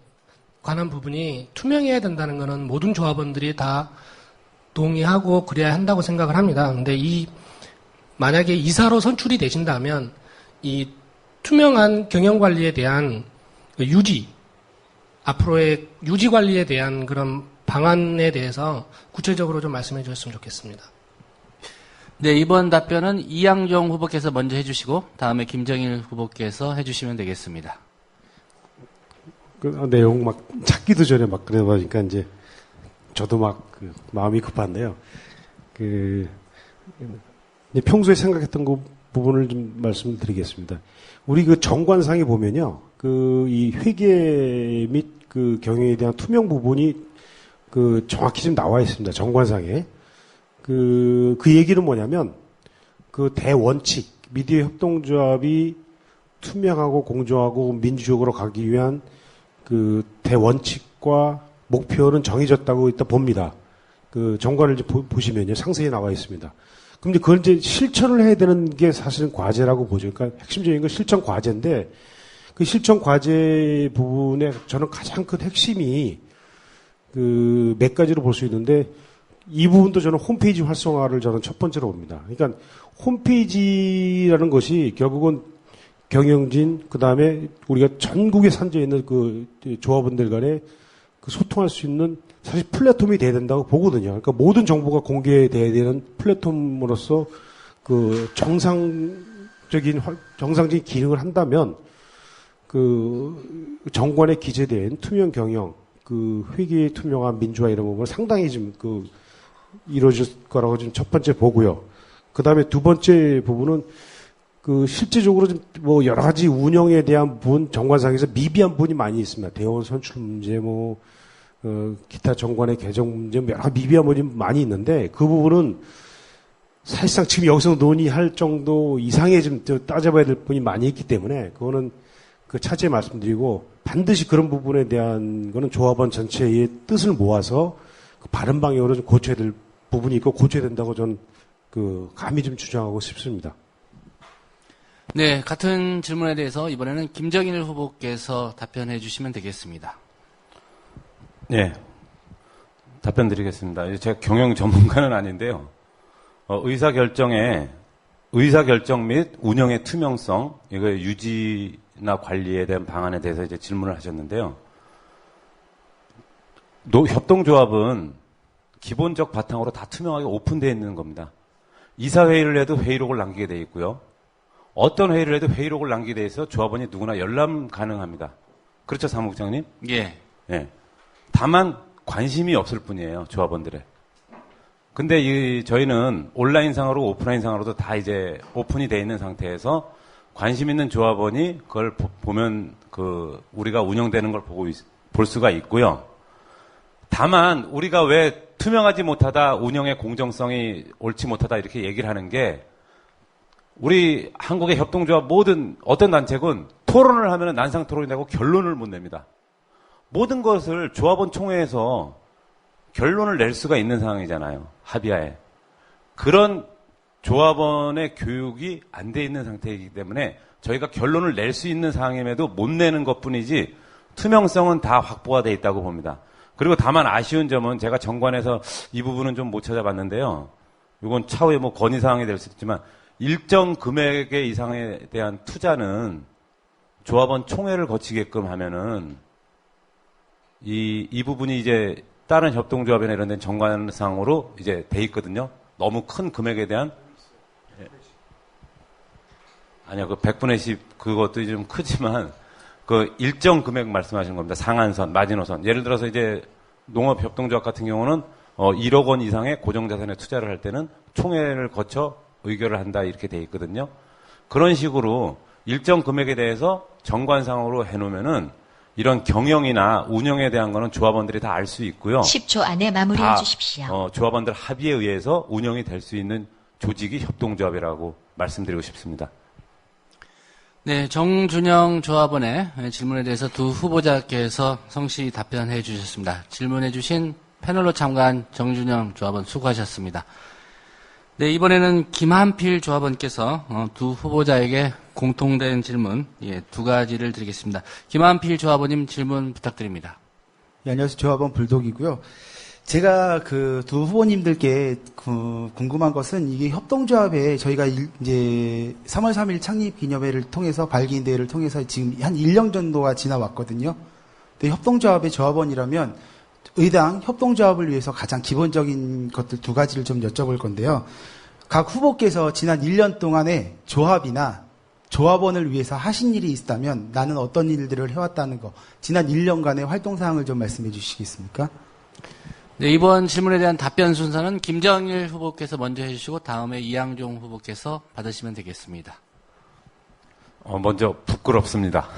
관한 부분이 투명해야 된다는 것은 모든 조합원들이 다 동의하고 그래야 한다고 생각을 합니다. 근데 만약에 이사로 선출이 되신다면 이 투명한 경영관리에 대한 앞으로의 유지 관리에 대한 그런 방안에 대해서 구체적으로 좀 말씀해 주셨으면 좋겠습니다. 네, 이번 답변은 이양종 후보께서 먼저 해주시고 다음에 김정일 후보께서 해주시면 되겠습니다. 내용 찾기도 전에 그러다 보니까 이제 저도 마음이 급한데요. 평소에 생각했던 부분을 좀 말씀드리겠습니다. 우리 정관상에 보면요, 이 회계 및 경영에 대한 투명 부분이 정확히 좀 나와 있습니다. 정관상에. 그 얘기는 뭐냐면, 대원칙, 미디어 협동조합이 투명하고 공정하고 민주적으로 가기 위한 대원칙과 목표는 정해졌다고 일단 봅니다. 정관을 이제 보시면요. 상세히 나와 있습니다. 그럼 이제 그걸 이제 실천을 해야 되는 게 사실은 과제라고 보죠. 그러니까 핵심적인 건 실천 과제인데, 그 실천 과제 부분에 저는 가장 큰 핵심이 몇 가지로 볼 수 있는데, 이 부분도 저는 홈페이지 활성화를 저는 첫 번째로 봅니다. 그러니까 홈페이지라는 것이 결국은 경영진, 그 다음에 우리가 전국에 산재 있는 조합원들 간에 소통할 수 있는 사실 플랫폼이 돼야 된다고 보거든요. 그러니까 모든 정보가 공개돼야 되는 플랫폼으로서 정상적인 기능을 한다면 정관에 기재된 투명 경영, 회계의 투명한 민주화 이런 부분은 상당히 좀 이루어질 거라고 지금 첫 번째 보고요. 그 다음에 두 번째 부분은 실제적으로 좀 여러 가지 운영에 대한 부분, 정관상에서 미비한 부분이 많이 있습니다. 대원 선출 문제, 기타 정관의 개정 문제, 여러 미비한 부분이 많이 있는데, 그 부분은 사실상 지금 여기서 논의할 정도 이상의 좀 따져봐야 될 부분이 많이 있기 때문에, 그거는 차제에 말씀드리고, 반드시 그런 부분에 대한 거는 조합원 전체의 뜻을 모아서 바른 방향으로 좀 고쳐야 될 부분이 있고, 고쳐야 된다고 저는 감히 좀 주장하고 싶습니다. 네, 같은 질문에 대해서 이번에는 김정일 후보께서 답변해 주시면 되겠습니다. 네, 답변 드리겠습니다. 제가 경영 전문가는 아닌데요. 의사결정 및 운영의 투명성, 이거의 유지나 관리에 대한 방안에 대해서 이제 질문을 하셨는데요. 협동조합은 기본적 바탕으로 다 투명하게 오픈되어 있는 겁니다. 이사회의를 해도 회의록을 남기게 되어 있고요. 어떤 회의를 해도 회의록을 남기게 되어 있어 조합원이 누구나 열람 가능합니다. 그렇죠, 사무국장님? 예. 예. 다만 관심이 없을 뿐이에요, 조합원들의. 근데 저희는 온라인상으로 오프라인상으로도 다 이제 오픈이 되어 있는 상태에서 관심 있는 조합원이 그걸 보면 우리가 운영되는 걸 볼 수가 있고요. 다만 우리가 왜 투명하지 못하다, 운영의 공정성이 옳지 못하다 이렇게 얘기를 하는 게, 우리 한국의 협동조합 어떤 단체군 토론을 하면 난상 토론이 되고 결론을 못 냅니다. 모든 것을 조합원 총회에서 결론을 낼 수가 있는 상황이잖아요. 합의하에. 그런 조합원의 교육이 안 돼 있는 상태이기 때문에 저희가 결론을 낼 수 있는 상황임에도 못 내는 것뿐이지 투명성은 다 확보가 돼 있다고 봅니다. 그리고 다만 아쉬운 점은 제가 정관에서 이 부분은 좀 못 찾아봤는데요. 이건 차후에 건의사항이 될 수 있지만 일정 금액의 이상에 대한 투자는 조합원 총회를 거치게끔 하면은 이 부분이 이제 다른 협동조합이나 이런 데는 정관상으로 이제 돼 있거든요. 너무 큰 금액에 대한 아니요, 100분의 10 그것도 좀 크지만 일정 금액 말씀하시는 겁니다. 상한선, 마지노선. 예를 들어서 이제 농업협동조합 같은 경우는 1억 원 이상의 고정자산에 투자를 할 때는 총회를 거쳐 의결을 한다 이렇게 돼 있거든요. 그런 식으로 일정 금액에 대해서 정관상으로 해놓으면은 이런 경영이나 운영에 대한 거는 조합원들이 다 알 수 있고요. 10초 안에 마무리해 주십시오. 조합원들 합의에 의해서 운영이 될 수 있는 조직이 협동조합이라고 말씀드리고 싶습니다. 네, 정준영 조합원의 질문에 대해서 두 후보자께서 성실히 답변해 주셨습니다. 질문해 주신 패널로 참가한 정준영 조합원 수고하셨습니다. 네, 이번에는 김한필 조합원께서 두 후보자에게 공통된 질문 두 가지를 드리겠습니다. 김한필 조합원님 질문 부탁드립니다. 네, 안녕하세요. 조합원 불독이고요. 제가 두 후보님들께 궁금한 것은 이게 협동조합에 저희가 이제 3월 3일 창립 기념회를 통해서 발기인 대회를 통해서 지금 한 1년 정도가 지나왔거든요. 근데 협동조합의 조합원이라면 의당 협동조합을 위해서 가장 기본적인 것들 두 가지를 좀 여쭤볼 건데요. 각 후보께서 지난 1년 동안에 조합이나 조합원을 위해서 하신 일이 있다면 나는 어떤 일들을 해왔다는 거, 지난 1년간의 활동사항을 좀 말씀해 주시겠습니까? 네, 이번 질문에 대한 답변 순서는 김정일 후보께서 먼저 해주시고 다음에 이양종 후보께서 받으시면 되겠습니다. 먼저 부끄럽습니다.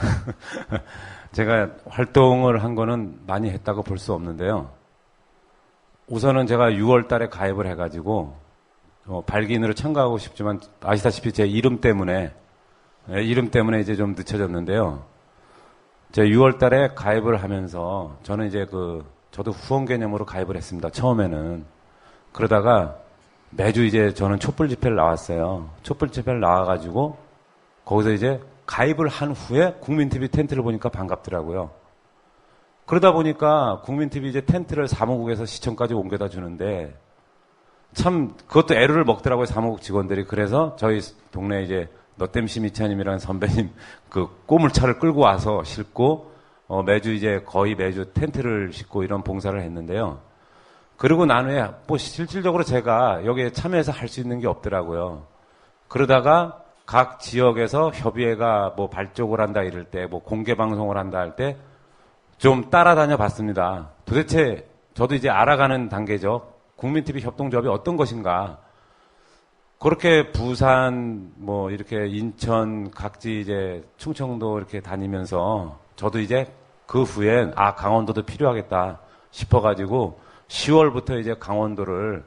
제가 활동을 한 거는 많이 했다고 볼 수 없는데요. 우선은 제가 6월 달에 가입을 해가지고, 발기인으로 참가하고 싶지만, 아시다시피 제 이름 때문에 이제 좀 늦춰졌는데요. 제가 6월 달에 가입을 하면서, 저는 이제 저도 후원 개념으로 가입을 했습니다. 처음에는. 그러다가 매주 이제 저는 촛불 집회를 나왔어요. 촛불 집회를 나와가지고, 거기서 이제 가입을 한 후에 국민TV 텐트를 보니까 반갑더라고요. 그러다 보니까 국민TV 이제 텐트를 사무국에서 시청까지 옮겨다 주는데 참 그것도 애를 먹더라고요. 사무국 직원들이. 그래서 저희 동네 이제 너땜시 미차님이라는 선배님 그 꼬물차를 끌고 와서 싣고 매주 이제 거의 매주 텐트를 싣고 이런 봉사를 했는데요. 그리고 난 후에 뭐 실질적으로 제가 여기에 참여해서 할 수 있는 게 없더라고요. 그러다가 각 지역에서 협의회가 뭐 발족을 한다 이럴 때 뭐 공개 방송을 한다 할 때 좀 따라다녀 봤습니다. 도대체 저도 이제 알아가는 단계죠. 국민TV 협동조합이 어떤 것인가. 그렇게 부산, 뭐 이렇게 인천, 각지 이제 충청도 이렇게 다니면서 저도 이제 그 후엔 강원도도 필요하겠다 싶어가지고 10월부터 이제 강원도를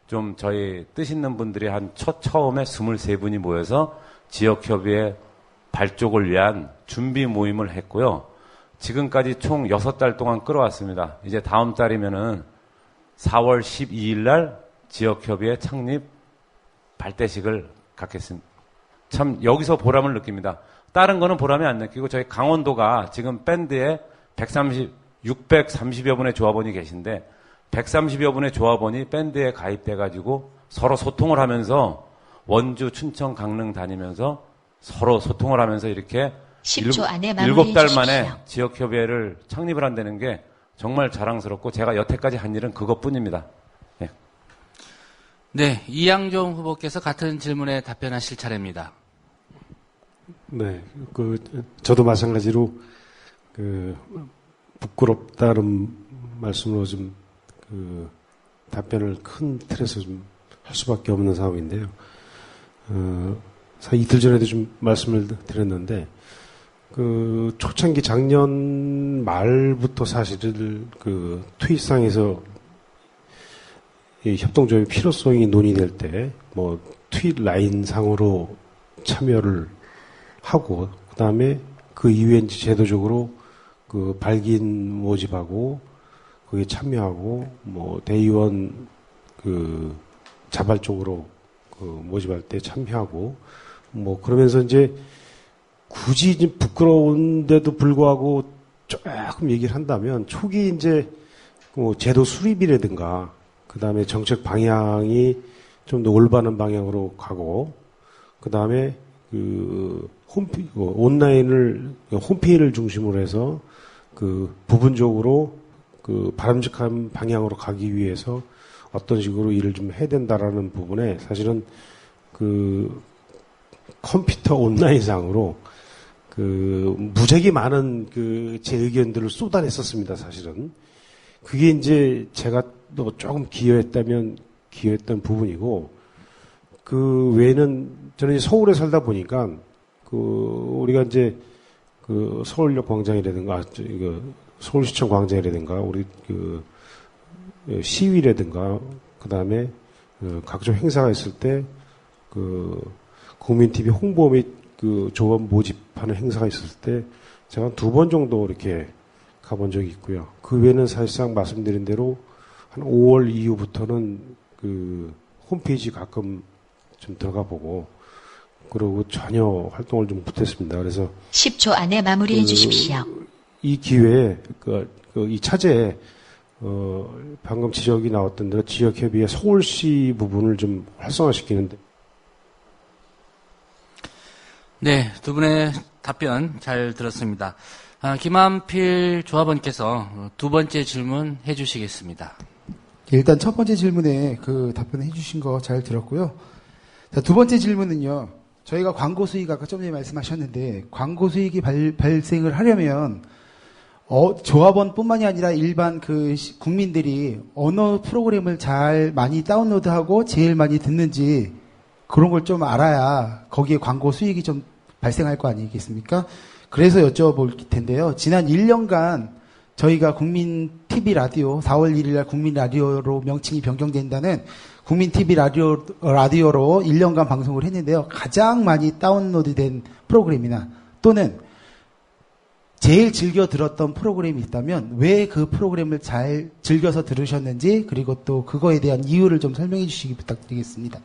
좀 저희 뜻 있는 분들이 처음에 23분이 모여서 지역협의회 발족을 위한 준비 모임을 했고요. 지금까지 총 6달 동안 끌어왔습니다. 이제 다음 달이면은 4월 12일 날 지역협의회 창립 발대식을 갖겠습니다. 참 여기서 보람을 느낍니다. 다른 거는 보람이 안 느끼고 저희 강원도가 지금 밴드에 630여 분의 조합원이 계신데 130여 분의 조합원이 밴드에 가입돼가지고 서로 소통을 하면서 원주, 춘천, 강릉 다니면서 서로 소통을 하면서 이렇게 10초 안에 마무리해 7달 만에 주십시오. 지역협의회를 창립을 한다는 게 정말 자랑스럽고 제가 여태까지 한 일은 그것뿐입니다. 네. 네, 이양종 후보께서 같은 질문에 답변하실 차례입니다. 네, 저도 마찬가지로 부끄럽다는 말씀으로 좀 답변을 큰 틀에서 좀 할 수밖에 없는 상황인데요. 이틀 전에도 좀 말씀을 드렸는데, 초창기 작년 말부터 사실은 트윗상에서 이 협동조합의 필요성이 논의될 때, 트윗 라인상으로 참여를 하고, 그 다음에 그 이후에 이제 제도적으로 발기인 모집하고, 거기에 참여하고, 대의원 자발적으로 모집할 때 참여하고, 그러면서 이제 굳이 부끄러운데도 불구하고 조금 얘기를 한다면 초기 이제 제도 수립이라든가 그 다음에 정책 방향이 좀 더 올바른 방향으로 가고 그 다음에 온라인을 홈페이지를 중심으로 해서 부분적으로 바람직한 방향으로 가기 위해서 어떤 식으로 일을 좀 해야 된다라는 부분에 사실은 컴퓨터 온라인상으로 무지하게 많은 제 의견들을 쏟아냈었습니다, 사실은. 그게 이제 제가 또 조금 기여했던 부분이고, 외에는 저는 이제 서울에 살다 보니까, 우리가 이제 서울역 광장이라든가, 서울시청 광장이라든가, 우리 시위라든가, 그 다음에 각종 행사가 있을 때, 국민TV 홍보 및 조합 모집하는 행사가 있을 때 제가 2번 정도 이렇게 가본 적이 있고요. 그 외에는 사실상 말씀드린 대로 한 5월 이후부터는 홈페이지 가끔 좀 들어가 보고 그러고 전혀 활동을 좀 못했습니다. 그래서 10초 안에 마무리해 주십시오. 이 기회에 이 차제에 방금 지적이 나왔던 대로 지역협의회 서울시 부분을 좀 활성화시키는데. 네, 두 분의 답변 잘 들었습니다. 김한필 조합원께서 두 번째 질문 해주시겠습니다. 일단 첫 번째 질문에 답변해 주신 거 잘 들었고요. 자, 두 번째 질문은요. 저희가 광고 수익 아까 좀 전에 말씀하셨는데 광고 수익이 발생을 하려면 조합원뿐만이 아니라 일반 국민들이 어느 프로그램을 많이 다운로드하고 제일 많이 듣는지 그런 걸 좀 알아야 거기에 광고 수익이 좀 발생할 거 아니겠습니까? 그래서 여쭤볼 텐데요. 지난 1년간 저희가 국민 TV 라디오 4월 1일 날 국민 라디오로 명칭이 변경된다는 국민 TV 라디오로 1년간 방송을 했는데요. 가장 많이 다운로드된 프로그램이나 또는 제일 즐겨 들었던 프로그램이 있다면 왜 그 프로그램을 잘 즐겨서 들으셨는지 그리고 또 그거에 대한 이유를 좀 설명해 주시기 부탁드리겠습니다.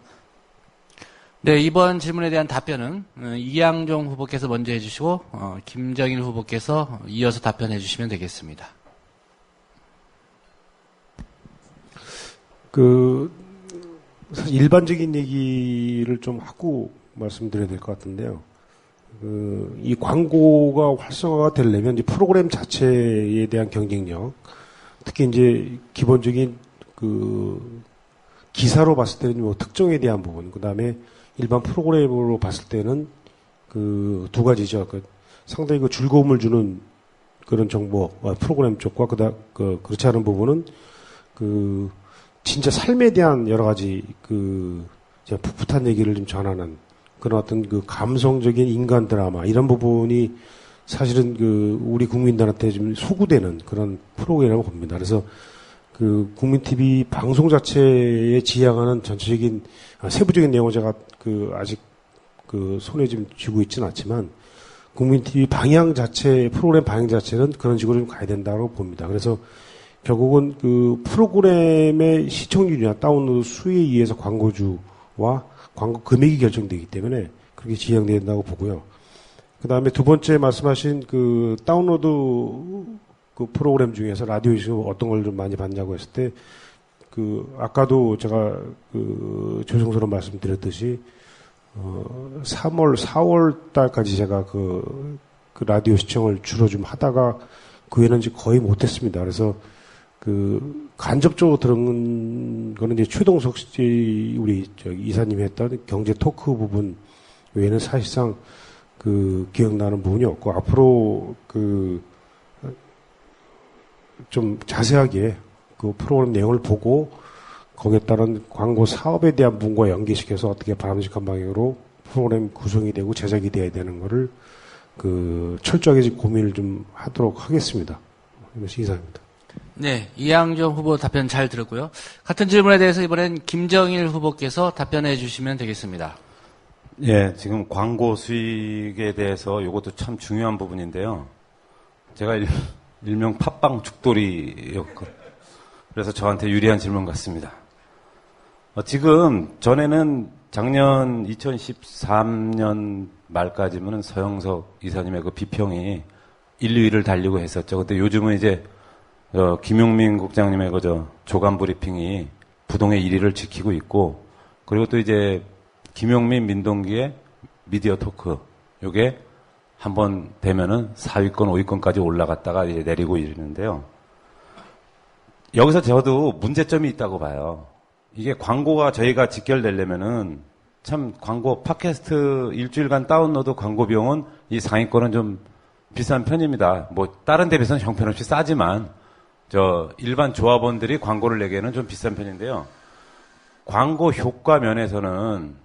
네, 이번 질문에 대한 답변은 이양종 후보께서 먼저 해주시고 김정일 후보께서 이어서 답변해 주시면 되겠습니다. 일반적인 얘기를 좀 하고 말씀드려야 될 것 같은데요. 이 광고가 활성화가 되려면 이제 프로그램 자체에 대한 경쟁력, 특히 이제 기본적인 기사로 봤을 때는 뭐 특정에 대한 부분, 그 다음에 일반 프로그램으로 봤을 때는 두 가지죠. 상당히 즐거움을 주는 그런 정보, 프로그램 쪽과 그렇지 않은 부분은 진짜 삶에 대한 여러 가지 풋풋한 얘기를 좀 전하는 그런 어떤 감성적인 인간 드라마 이런 부분이 사실은 우리 국민들한테 좀 소구되는 그런 프로그램이라고 봅니다. 그래서 국민 TV 방송 자체에 지향하는 전체적인 세부적인 내용을 제가 아직 손에 좀 쥐고 있지는 않지만 국민 TV 방향 자체 프로그램 방향 자체는 그런 식으로 좀 가야 된다고 봅니다. 그래서 결국은 프로그램의 시청률이나 다운로드 수에 의해서 광고주와 광고 금액이 결정되기 때문에 그렇게 지향된다고 보고요. 그 다음에 두 번째 말씀하신 다운로드 프로그램 중에서 라디오에서 어떤 걸 좀 많이 봤냐고 했을 때 아까도 제가 조성스러워 말씀드렸듯이 4월 달까지 제가 라디오 시청을 주로 좀 하다가 그 외에는 이제 거의 못했습니다. 그래서 간접적으로 들은 거는 이제 최동석 씨 우리 이사님이 했던 경제 토크 부분 외에는 사실상 기억나는 부분이 없고 앞으로 좀 자세하게 프로그램 내용을 보고 거기에 따른 광고 사업에 대한 부분과 연계시켜서 어떻게 바람직한 방향으로 프로그램 구성이 되고 제작이 돼야 되는 거를 철저하게 고민을 좀 하도록 하겠습니다. 이것이 이상입니다. 네, 이양종 후보 답변 잘 들었고요. 같은 질문에 대해서 이번엔 김정일 후보께서 답변해 주시면 되겠습니다. 예, 지금 광고 수익에 대해서 이것도 참 중요한 부분인데요. 제가 일명 팟빵 죽돌이였거든요. 그래서 저한테 유리한 질문 같습니다. 지금 전에는 작년 2013년 말까지는 서영석 이사님의 비평이 1, 2위를 달리고 했었죠. 근데 요즘은 이제 김용민 국장님의 조간 브리핑이 부동의 1위를 지키고 있고, 그리고 또 이제 김용민, 민동기의 미디어 토크, 요게 한번 되면은 4위권, 5위권까지 올라갔다가 이제 내리고 이러는데요. 여기서 저도 문제점이 있다고 봐요. 이게 광고가 저희가 직결되려면은 참 광고 팟캐스트 일주일간 다운로드 광고 비용은 이 상위권은 좀 비싼 편입니다. 뭐 다른 데 비해서는 형편없이 싸지만 일반 조합원들이 광고를 내기에는 좀 비싼 편인데요. 광고 효과 면에서는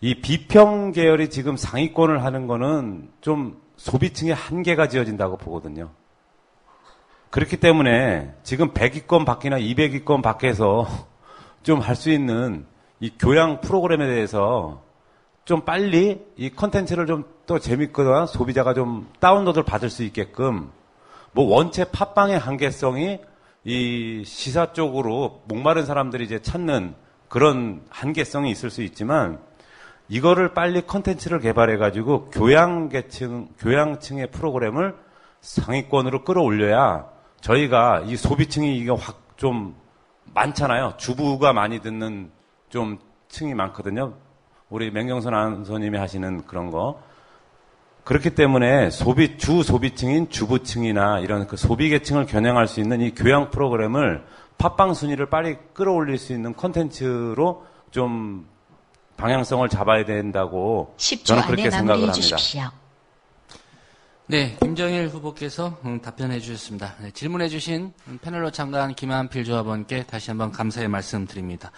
이 비평 계열이 지금 상위권을 하는 거는 좀 소비층의 한계가 지어진다고 보거든요. 그렇기 때문에 지금 100위권 밖이나 200위권 밖에서 좀 할 수 있는 이 교양 프로그램에 대해서 좀 빨리 이 컨텐츠를 좀 더 재밌거나 소비자가 좀 다운로드를 받을 수 있게끔 뭐 원체 팟빵의 한계성이 이 시사 쪽으로 목마른 사람들이 이제 찾는 그런 한계성이 있을 수 있지만 이거를 빨리 컨텐츠를 개발해가지고 교양층의 프로그램을 상위권으로 끌어올려야 저희가 이 소비층이 이게 확 좀 많잖아요. 주부가 많이 듣는 좀 층이 많거든요. 우리 맹경선 아나운서님이 하시는 그런 거. 그렇기 때문에 주 소비층인 주부층이나 이런 소비계층을 겨냥할 수 있는 이 교양 프로그램을 팟빵 순위를 빨리 끌어올릴 수 있는 콘텐츠로 좀 방향성을 잡아야 된다고 저는 그렇게 생각을 합니다. 네, 김정일 후보께서 답변해 주셨습니다. 네, 질문해 주신 패널로 참가한 김한필 조합원께 다시 한번 감사의 말씀드립니다.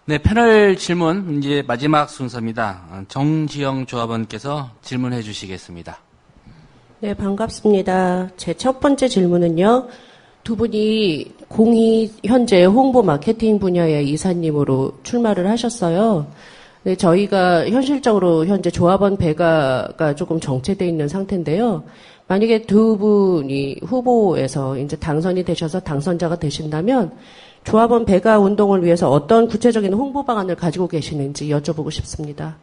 네, 패널 질문 이제 마지막 순서입니다. 정지영 조합원께서 질문해 주시겠습니다. 네, 반갑습니다. 제 첫 번째 질문은요. 두 분이 공이 현재 홍보 마케팅 분야의 이사님으로 출마를 하셨어요. 네, 저희가 현실적으로 현재 조합원 배가가 조금 정체되어 있는 상태인데요. 만약에 두 분이 후보에서 이제 당선이 되셔서 당선자가 되신다면 조합원 배가 운동을 위해서 어떤 구체적인 홍보 방안을 가지고 계시는지 여쭤보고 싶습니다.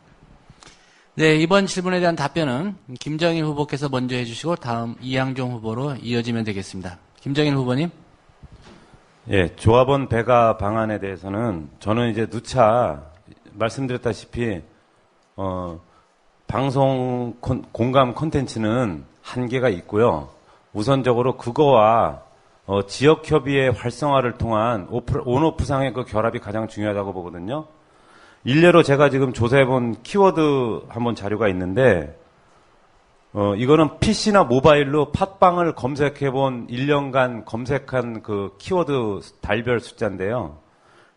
네, 이번 질문에 대한 답변은 김정일 후보께서 먼저 해주시고 다음 이양종 후보로 이어지면 되겠습니다. 김정일 후보님. 예, 조합원 배가 방안에 대해서는 저는 이제 누차 말씀드렸다시피 방송 공감 콘텐츠는 한계가 있고요. 우선적으로 그거와 지역협의회 활성화를 통한 온오프상의 그 결합이 가장 중요하다고 보거든요. 일례로 제가 지금 조사해본 키워드 한번 자료가 있는데 이거는 PC나 모바일로 팟빵을 검색해본 1년간 검색한 그 키워드 달별 숫자인데요.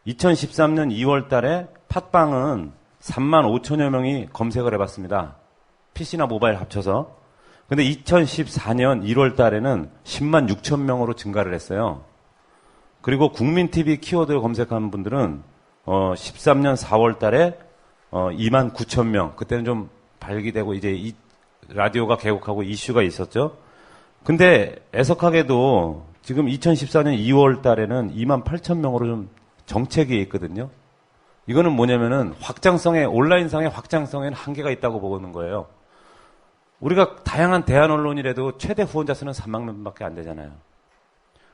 2013년 2월 달에 팟빵은 3만 5천여 명이 검색을 해봤습니다. PC나 모바일 합쳐서. 근데 2014년 1월 달에는 10만 6천 명으로 증가를 했어요. 그리고 국민TV 키워드 검색한 분들은 13년 4월 달에 2만 9천 명. 그때는 좀 발기되고 이제 이 라디오가 개국하고 이슈가 있었죠. 근데 애석하게도 지금 2014년 2월 달에는 2만 8천 명으로 좀 정체기에 있거든요. 이거는 뭐냐면은 온라인상의 확장성에는 한계가 있다고 보는 거예요. 우리가 다양한 대한 언론이라도 최대 후원자 수는 3만 명밖에 안 되잖아요.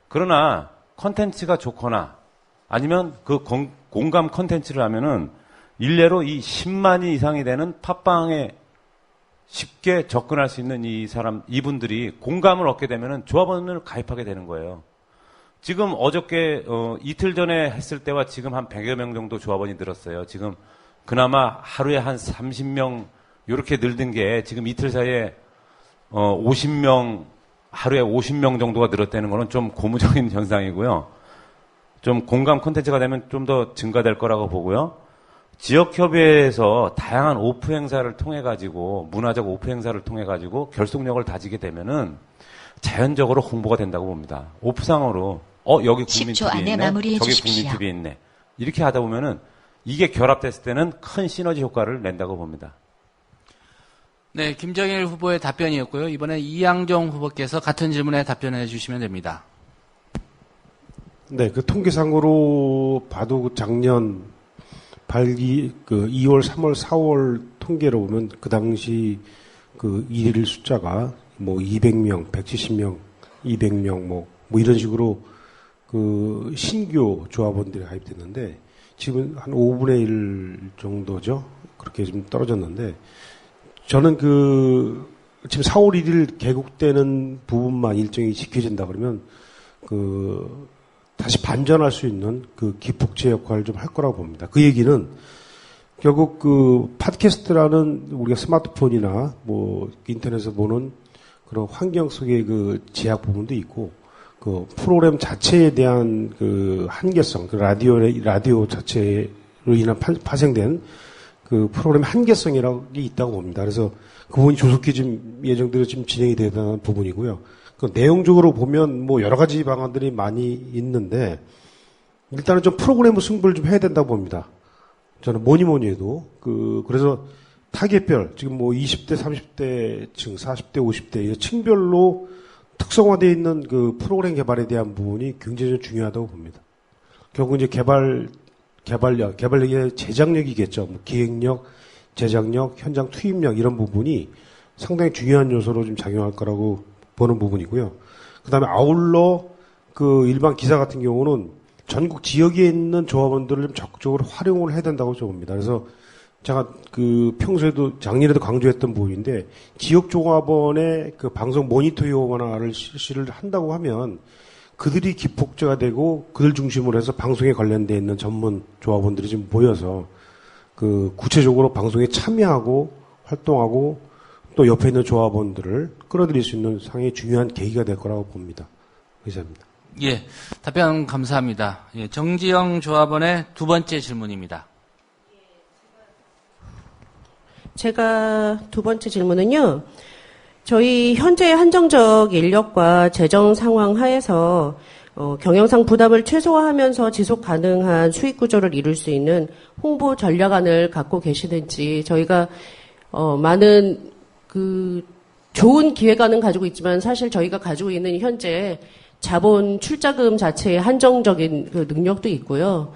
그러나 컨텐츠가 좋거나 아니면 그 공감 컨텐츠를 하면은 일례로 이 10만이 이상이 되는 팟빵에 쉽게 접근할 수 있는 이분들이 공감을 얻게 되면은 조합원을 가입하게 되는 거예요. 지금 어저께 이틀 전에 했을 때와 지금 한 100여 명 정도 조합원이 늘었어요. 지금 그나마 하루에 한 30명 이렇게 늘던 게 지금 이틀 사이에 50명 하루에 50명 정도가 늘었다는 거는 좀 고무적인 현상이고요. 좀 공감 콘텐츠가 되면 좀 더 증가될 거라고 보고요. 지역협의회에서 다양한 오프 행사를 통해 가지고 문화적 오프 행사를 통해 가지고 결속력을 다지게 되면은 자연적으로 홍보가 된다고 봅니다. 오프상으로 여기 국민TV 있네, 저기 국민TV 있네. 이렇게 하다 보면은 이게 결합됐을 때는 큰 시너지 효과를 낸다고 봅니다. 네, 김정일 후보의 답변이었고요. 이번에 이양종 후보께서 같은 질문에 답변해 주시면 됩니다. 네, 그 통계상으로 봐도 작년 발기 2월, 3월, 4월 통계로 보면 그 당시 그 일일 숫자가 뭐 200명, 170명, 200명 뭐 이런 식으로 그 신규 조합원들이 가입됐는데 지금 한 5분의 1 정도죠. 그렇게 좀 떨어졌는데 저는 지금 4월 1일 개국되는 부분만 일정이 지켜진다 그러면 다시 반전할 수 있는 그 기폭제 역할을 좀 할 거라고 봅니다. 그 얘기는 결국 팟캐스트라는 우리가 스마트폰이나 뭐 인터넷에서 보는 그런 환경 속의 그 제약 부분도 있고 그 프로그램 자체에 대한 그 한계성, 그 라디오 자체로 인한 파생된 그 프로그램 한계성이라고 있다고 봅니다. 그래서 그 부분이 조속히 지금 예정대로 지금 진행이 되는 부분이고요. 그 내용적으로 보면 뭐 여러 가지 방안들이 많이 있는데 일단은 좀 프로그램 승부를 좀 해야 된다고 봅니다. 저는 뭐니 해도 그래서 타겟별 지금 뭐 20대, 30대층, 40대, 50대 층별로 특성화되어 있는 그 프로그램 개발에 대한 부분이 굉장히 중요하다고 봅니다. 결국 이제 개발력의 제작력이겠죠. 뭐 기획력, 제작력, 현장 투입력 이런 부분이 상당히 중요한 요소로 좀 작용할 거라고 보는 부분이고요. 그 다음에 아울러 그 일반 기사 같은 경우는 전국 지역에 있는 조합원들을 좀 적극적으로 활용을 해야 된다고 봅니다. 그래서 제가 평소에도 작년에도 강조했던 부분인데 지역 조합원의 그 방송 모니터 효과를 실시를 한다고 하면 그들이 기폭제가 되고 그들 중심으로 해서 방송에 관련되어 있는 전문 조합원들이 좀 모여서 구체적으로 방송에 참여하고 활동하고 또 옆에 있는 조합원들을 끌어들일 수 있는 상당히 중요한 계기가 될 거라고 봅니다. 의사입니다. 예, 답변 감사합니다. 예, 정지영 조합원의 두 번째 질문입니다. 제가 두 번째 질문은요. 저희 현재 한정적 인력과 재정 상황 하에서 경영상 부담을 최소화하면서 지속 가능한 수익 구조를 이룰 수 있는 홍보 전략안을 갖고 계시는지, 저희가 많은 좋은 기획안은 가지고 있지만 사실 저희가 가지고 있는 현재 자본 출자금 자체의 한정적인 능력도 있고요.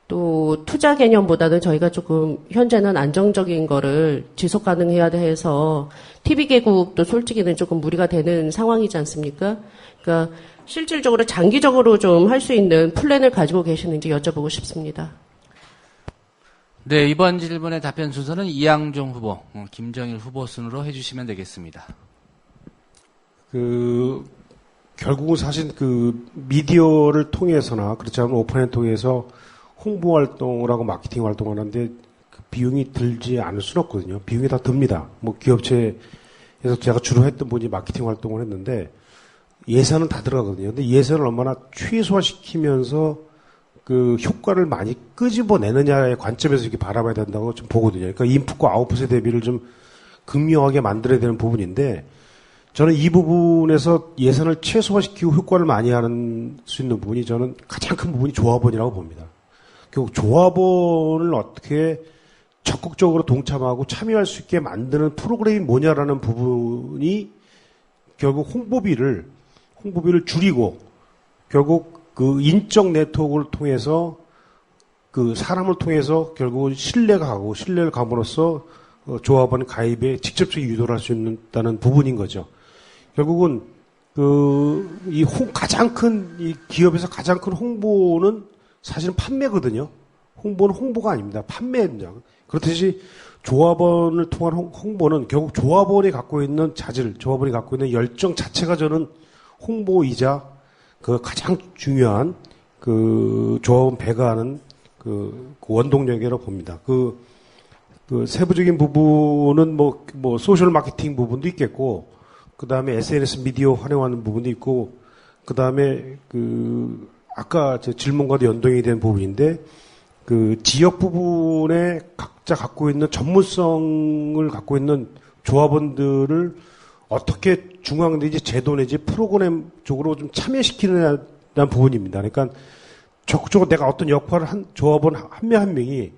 또 투자 개념보다는 저희가 조금 현재는 안정적인 거를 지속 가능해야 해서 TV 개국도 솔직히는 조금 무리가 되는 상황이지 않습니까? 그러니까 실질적으로 장기적으로 좀 할 수 있는 플랜을 가지고 계시는지 여쭤보고 싶습니다. 네, 이번 질문의 답변 순서는 이양종 후보, 김정일 후보 순으로 해주시면 되겠습니다. 결국은 사실 미디어를 통해서나 그렇지 않으면 오픈을 통해서 홍보 활동을 하고 마케팅 활동을 하는데 비용이 들지 않을 수는 없거든요. 비용이 다 듭니다. 뭐 기업체에서 제가 주로 했던 분이 마케팅 활동을 했는데 예산은 다 들어가거든요. 근데 예산을 얼마나 최소화시키면서 효과를 많이 끄집어내느냐의 관점에서 이렇게 바라봐야 된다고 좀 보거든요. 그러니까 인풋과 아웃풋의 대비를 좀 극명하게 만들어야 되는 부분인데 저는 이 부분에서 예산을 최소화시키고 효과를 많이 하는 수 있는 부분이 저는 가장 큰 부분이 조합원이라고 봅니다. 결국 조합원을 어떻게 적극적으로 동참하고 참여할 수 있게 만드는 프로그램이 뭐냐라는 부분이 결국 홍보비를 줄이고 결국 인적 네트워크를 통해서 사람을 통해서 결국은 신뢰가 가고 신뢰를 감으로써 조합원 가입에 직접적인 유도를 할 수 있다는 부분인 거죠. 결국은 가장 큰 이 기업에서 가장 큰 홍보는 사실은 판매거든요. 홍보는 홍보가 아닙니다. 판매입니다. 그렇듯이 조합원을 통한 홍보는 결국 조합원이 갖고 있는 자질, 조합원이 갖고 있는 열정 자체가 저는 홍보이자 가장 중요한 조합원 배가하는 원동력이라고 봅니다. 세부적인 부분은 뭐 소셜 마케팅 부분도 있겠고, 그 다음에 SNS 미디어 활용하는 부분도 있고, 그 다음에 아까 제 질문과도 연동이 된 부분인데, 지역 부분에 각자 갖고 있는 전문성을 갖고 있는 조합원들을 어떻게 중앙 내지 제도 내지 프로그램 쪽으로 좀 참여시키느냐는 부분입니다. 그러니까 적극적으로 내가 어떤 역할을 조합원 한 명 한 명이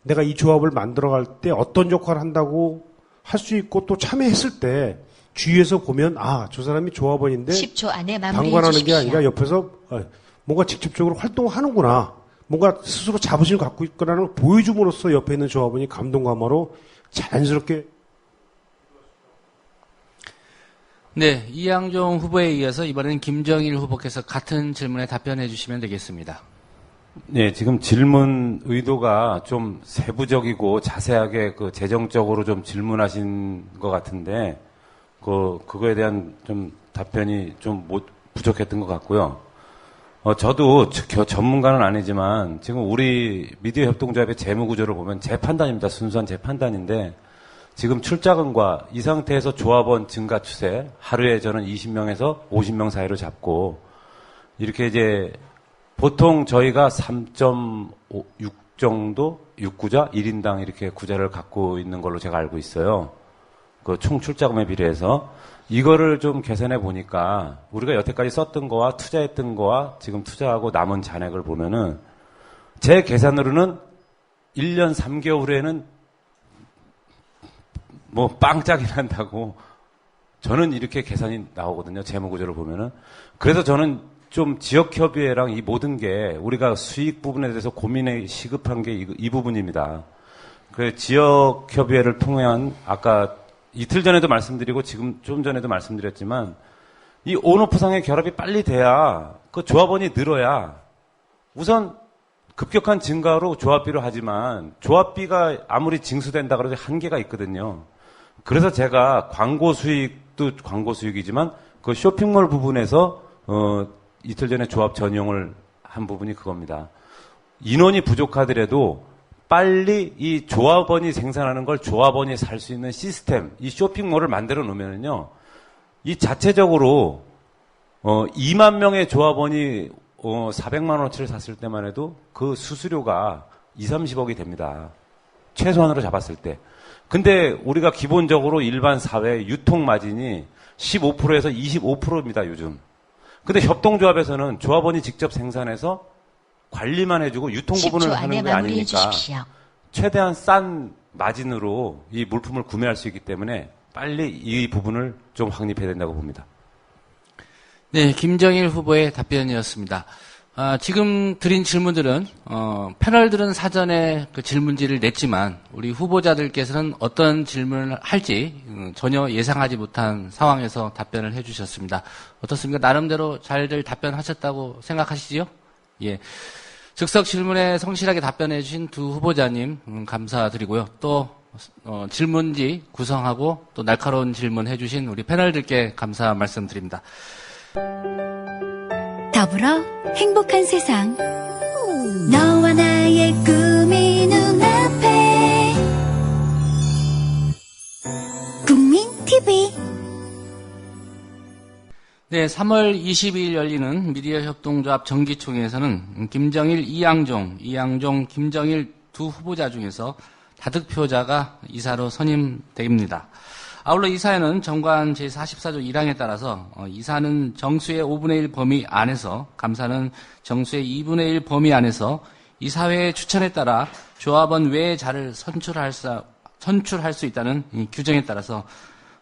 내가 이 조합을 만들어갈 때 어떤 역할을 한다고 할 수 있고 또 참여했을 때 주위에서 보면 저 사람이 조합원인데 10초 안에 마무리해 방관하는 주십시오. 게 아니라 옆에서 뭔가 직접적으로 활동하는구나. 뭔가 스스로 자부심을 갖고 있거라는 걸 보여줌으로써 옆에 있는 조합원이 감동감으로 자연스럽게. 네, 이양종 후보에 이어서 이번엔 김정일 후보께서 같은 질문에 답변해 주시면 되겠습니다. 네, 지금 질문 의도가 좀 세부적이고 자세하게 재정적으로 좀 질문하신 것 같은데, 그거에 대한 좀 답변이 좀 부족했던 것 같고요. 저도 전문가는 아니지만 지금 우리 미디어 협동조합의 재무 구조를 보면 제 판단입니다. 순수한 제 판단인데, 지금 출자금과 이 상태에서 조합원 증가 추세, 하루에 저는 20명에서 50명 사이로 잡고, 이렇게 이제 보통 저희가 3.6 정도 6구자 1인당 이렇게 구자를 갖고 있는 걸로 제가 알고 있어요. 총 출자금에 비례해서 이거를 좀 계산해 보니까 우리가 여태까지 썼던 거와 투자했던 거와 지금 투자하고 남은 잔액을 보면은 제 계산으로는 1년 3개월 후에는 빵짝이 난다고 저는 이렇게 계산이 나오거든요. 재무구조를 보면은. 그래서 저는 좀 지역협의회랑 이 모든 게 우리가 수익 부분에 대해서 고민이 시급한 게 이 부분입니다. 그 지역협의회를 통한 아까 이틀 전에도 말씀드리고 지금 좀 전에도 말씀드렸지만 이 온오프상의 결합이 빨리 돼야 조합원이 늘어야 우선 급격한 증가로 조합비를 하지만 조합비가 아무리 징수된다 그래도 한계가 있거든요. 그래서 제가 광고 수익도 광고 수익이지만 쇼핑몰 부분에서 이틀 전에 조합 전용을 한 부분이 그겁니다. 인원이 부족하더라도 빨리 이 조합원이 생산하는 걸 조합원이 살 수 있는 시스템, 이 쇼핑몰을 만들어 놓으면요, 이 자체적으로 2만 명의 조합원이 400만 원어치를 샀을 때만 해도 그 수수료가 2, 30억이 됩니다. 최소한으로 잡았을 때. 근데 우리가 기본적으로 일반 사회 유통 마진이 15%에서 25%입니다, 요즘. 근데 협동조합에서는 조합원이 직접 생산해서 관리만 해주고 유통 부분을 하는 게 아니니까 최대한 싼 마진으로 이 물품을 구매할 수 있기 때문에 빨리 이 부분을 좀 확립해야 된다고 봅니다. 네, 김정일 후보의 답변이었습니다. 지금 드린 질문들은 패널들은 사전에 그 질문지를 냈지만 우리 후보자들께서는 어떤 질문을 할지 전혀 예상하지 못한 상황에서 답변을 해주셨습니다. 어떻습니까? 나름대로 잘들 답변하셨다고 생각하시지요? 예. 즉석 질문에 성실하게 답변해 주신 두 후보자님 감사드리고요. 또 질문지 구성하고 또 날카로운 질문 해주신 우리 패널들께 감사 말씀드립니다. 더불어 행복한 세상 너와 나의 꿈이 눈앞에 국민TV 네, 3월 22일 열리는 미디어협동조합 정기총회에서는 김정일, 이양종, 김정일 두 후보자 중에서 다득표자가 이사로 선임됩니다. 아울러 이사회는 정관 제44조 1항에 따라서 이사는 정수의 5분의 1 범위 안에서, 감사는 정수의 2분의 1 범위 안에서 이사회의 추천에 따라 조합원 외의 자를 선출할 수 있다는 이 규정에 따라서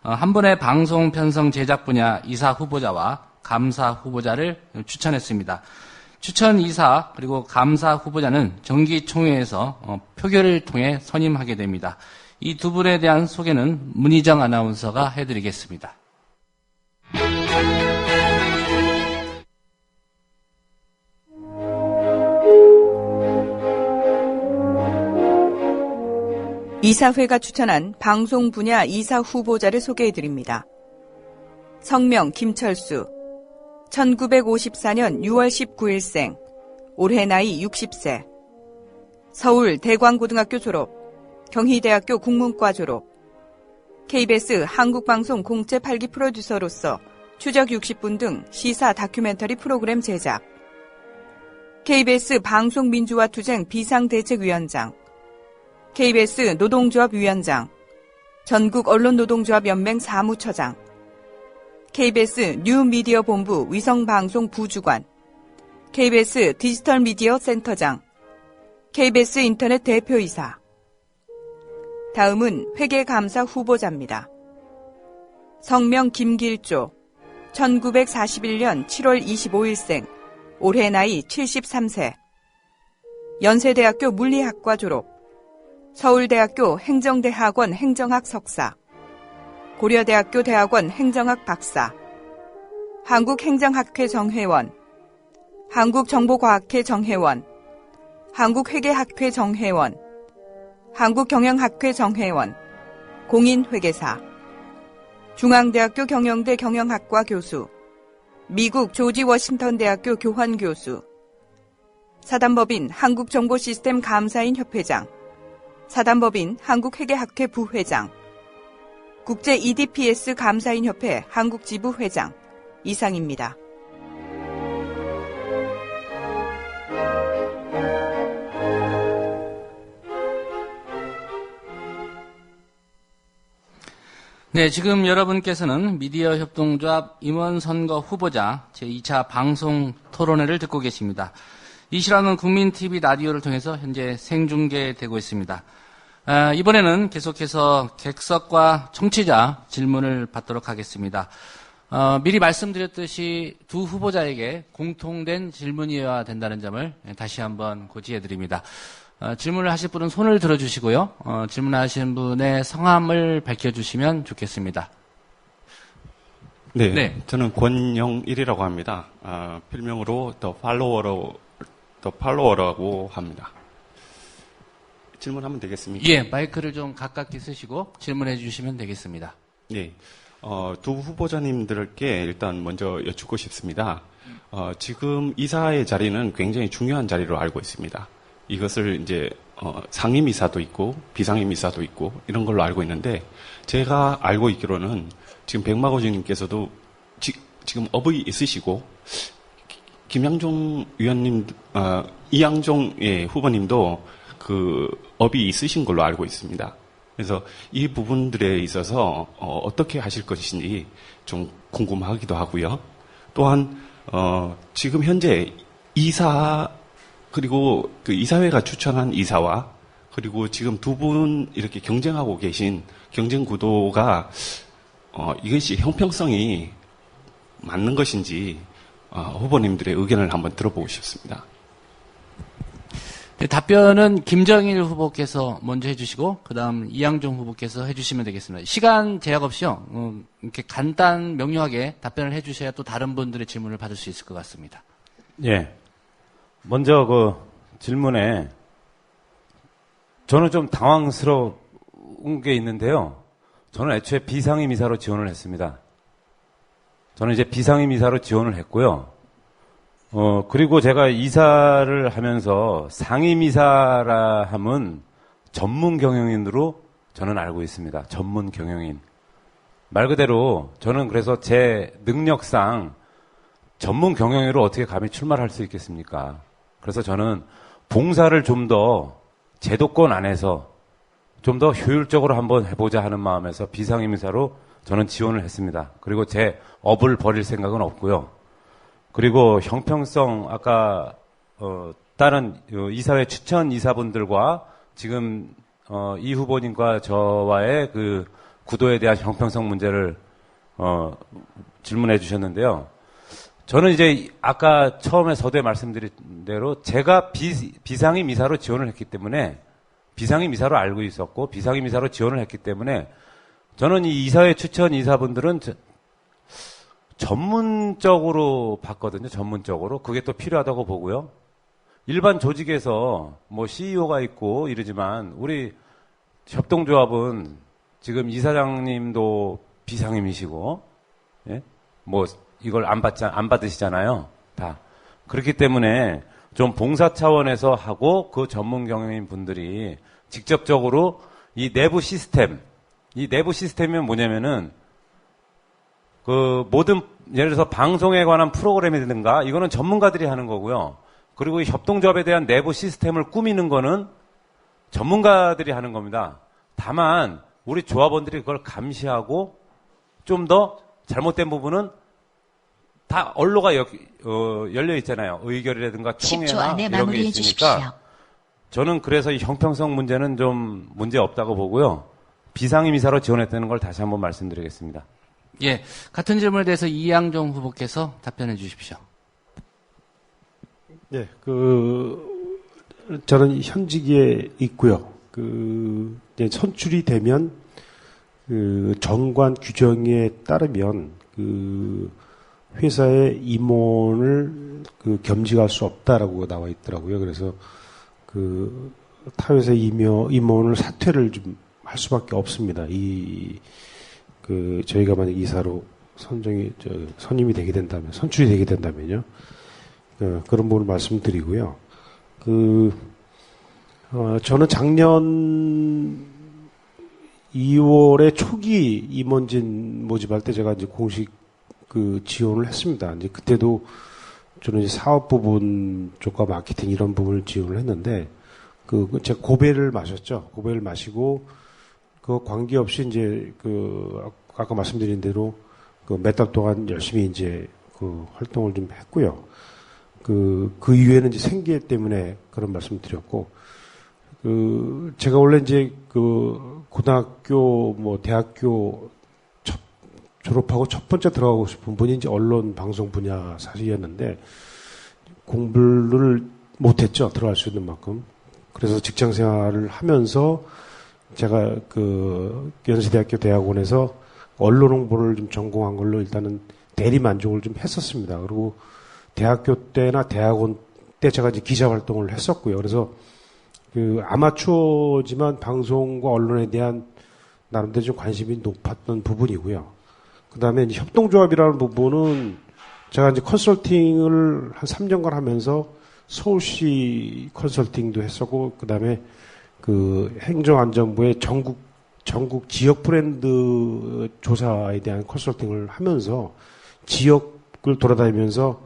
한 번의 방송 편성 제작 분야 이사 후보자와 감사 후보자를 추천했습니다. 추천 이사 그리고 감사 후보자는 정기총회에서 표결을 통해 선임하게 됩니다. 이 두 분에 대한 소개는 문희정 아나운서가 해드리겠습니다. 이사회가 추천한 방송 분야 이사 후보자를 소개해드립니다. 성명 김철수, 1954년 6월 19일생, 올해 나이 60세, 서울 대광고등학교 졸업, 경희대학교 국문과 졸업, KBS 한국방송 공채 8기 프로듀서로서 추적 60분 등 시사 다큐멘터리 프로그램 제작, KBS 방송민주화투쟁 비상대책위원장, KBS 노동조합위원장, 전국언론노동조합연맹 사무처장, KBS 뉴미디어본부 위성방송 부주관, KBS 디지털미디어 센터장, KBS 인터넷 대표이사. 다음은 회계감사 후보자입니다. 성명 김길조, 1941년 7월 25일생, 올해 나이 73세, 연세대학교 물리학과 졸업, 서울대학교 행정대학원 행정학 석사, 고려대학교 대학원 행정학 박사, 한국행정학회 정회원, 한국정보과학회 정회원, 한국회계학회 정회원, 한국경영학회 정회원, 공인회계사, 중앙대학교 경영대 경영학과 교수, 미국 조지 워싱턴 대학교 교환 교수, 사단법인 한국정보시스템 감사인 협회장, 사단법인 한국회계학회 부회장, 국제 EDPS 감사인 협회 한국지부 회장 이상입니다. 네, 지금 여러분께서는 미디어 협동조합 임원선거 후보자 제2차 방송 토론회를 듣고 계십니다. 이 실황은 국민TV 라디오를 통해서 현재 생중계되고 있습니다. 이번에는 계속해서 객석과 청취자 질문을 받도록 하겠습니다. 미리 말씀드렸듯이 두 후보자에게 공통된 질문이어야 된다는 점을 다시 한번 고지해드립니다. 질문을 하실 분은 손을 들어주시고요. 질문하시는 분의 성함을 밝혀주시면 좋겠습니다. 네. 저는 권영일이라고 합니다. 필명으로 더 팔로워라고 합니다. 질문하면 되겠습니까? 예, 마이크를 좀 가깝게 쓰시고 질문해 주시면 되겠습니다. 네. 두 후보자님들께 일단 먼저 여쭙고 싶습니다. 지금 이사의 자리는 굉장히 중요한 자리로 알고 있습니다. 이것을 이제 상임이사도 있고 비상임이사도 있고 이런 걸로 알고 있는데 제가 알고 있기로는 지금 백마고주님께서도 지금 업이 있으시고 김양종 위원님, 이양종 후보님도 그 업이 있으신 걸로 알고 있습니다. 그래서 이 부분들에 있어서 어떻게 하실 것인지 좀 궁금하기도 하고요. 또한 지금 현재 이사 그리고 그 이사회가 추천한 이사와 그리고 지금 두 분 이렇게 경쟁하고 계신 경쟁 구도가 이것이 형평성이 맞는 것인지 후보님들의 의견을 한번 들어보고 싶습니다. 네, 답변은 김정일 후보께서 먼저 해주시고 그다음 이양종 후보께서 해주시면 되겠습니다. 시간 제약 없이요. 이렇게 간단 명료하게 답변을 해주셔야 또 다른 분들의 질문을 받을 수 있을 것 같습니다. 예. 먼저 그 질문에 저는 좀 당황스러운 게 있는데요. 저는 애초에 비상임이사로 지원을 했습니다. 저는 이제 비상임이사로 지원을 했고요. 그리고 제가 이사를 하면서 상임이사라 함은 전문 경영인으로 저는 알고 있습니다. 전문 경영인. 말 그대로 저는 그래서 제 능력상 전문 경영인으로 어떻게 감히 출마를 할 수 있겠습니까? 그래서 저는 봉사를 좀 더 제도권 안에서 좀 더 효율적으로 한번 해보자 하는 마음에서 비상임이사로 저는 지원을 했습니다. 그리고 제 업을 버릴 생각은 없고요. 그리고 형평성 아까 다른 이사회 추천 이사분들과 지금 이 후보님과 저와의 그 구도에 대한 형평성 문제를 질문해 주셨는데요. 저는 이제 아까 처음에 서두에 말씀드린 대로 제가 비상임 이사로 지원을 했기 때문에 비상임 이사로 알고 있었고 비상임 이사로 지원을 했기 때문에 저는 이 이사회 추천 이사분들은 전문적으로 봤거든요. 전문적으로. 그게 또 필요하다고 보고요. 일반 조직에서 뭐 CEO가 있고 이러지만 우리 협동조합은 지금 이사장님도 비상임이시고, 예? 뭐 이걸 안 받으시잖아요. 다. 그렇기 때문에 좀 봉사 차원에서 하고 그 전문 경영인 분들이 직접적으로 이 내부 시스템이 뭐냐면은 그 모든 예를 들어서 방송에 관한 프로그램이든가 이거는 전문가들이 하는 거고요. 그리고 이 협동조합에 대한 내부 시스템을 꾸미는 거는 전문가들이 하는 겁니다. 다만 우리 조합원들이 그걸 감시하고 좀 더 잘못된 부분은 다 언로가 열려 있잖아요. 의결이라든가 총회나 이런 게 있으니까 저는 그래서 이 형평성 문제는 좀 문제 없다고 보고요. 비상임이사로 지원했다는 걸 다시 한번 말씀드리겠습니다. 예, 같은 질문에 대해서 이양종 후보께서 답변해 주십시오. 네, 저는 현직에 있고요. 이제 선출이 되면 정관 규정에 따르면 회사의 임원을 겸직할 수 없다라고 나와 있더라고요. 그래서 타회사 임원을 사퇴를 좀 할 수밖에 없습니다. 저희가 만약 이사로 선임이 되게 된다면, 선출이 되게 된다면요. 그런 부분을 말씀드리고요. 저는 작년 2월에 초기 임원진 모집할 때 제가 이제 공식 지원을 했습니다. 이제 그때도 저는 이제 사업 부분 쪽과 마케팅 이런 부분을 지원을 했는데, 제가 고배를 마셨죠. 고배를 마시고, 관계없이 이제 아까 말씀드린 대로 몇 달 동안 열심히 이제 활동을 좀 했고요. 그 이후에는 이제 생계 때문에 그런 말씀을 드렸고, 제가 원래 이제 고등학교 대학교 졸업하고 첫 번째 들어가고 싶은 분이 이제 언론 방송 분야 사실이었는데 공부를 못했죠. 들어갈 수 있는 만큼. 그래서 직장 생활을 하면서 제가 연세대학교 대학원에서 언론 홍보를 좀 전공한 걸로 일단은 대리 만족을 좀 했었습니다. 그리고 대학교 때나 대학원 때 제가 이제 기자 활동을 했었고요. 그래서 아마추어지만 방송과 언론에 대한 나름대로 좀 관심이 높았던 부분이고요. 그 다음에 이제 협동조합이라는 부분은 제가 이제 컨설팅을 한 3년간 하면서 서울시 컨설팅도 했었고, 그 다음에 행정안전부의 전국 지역 브랜드 조사에 대한 컨설팅을 하면서 지역을 돌아다니면서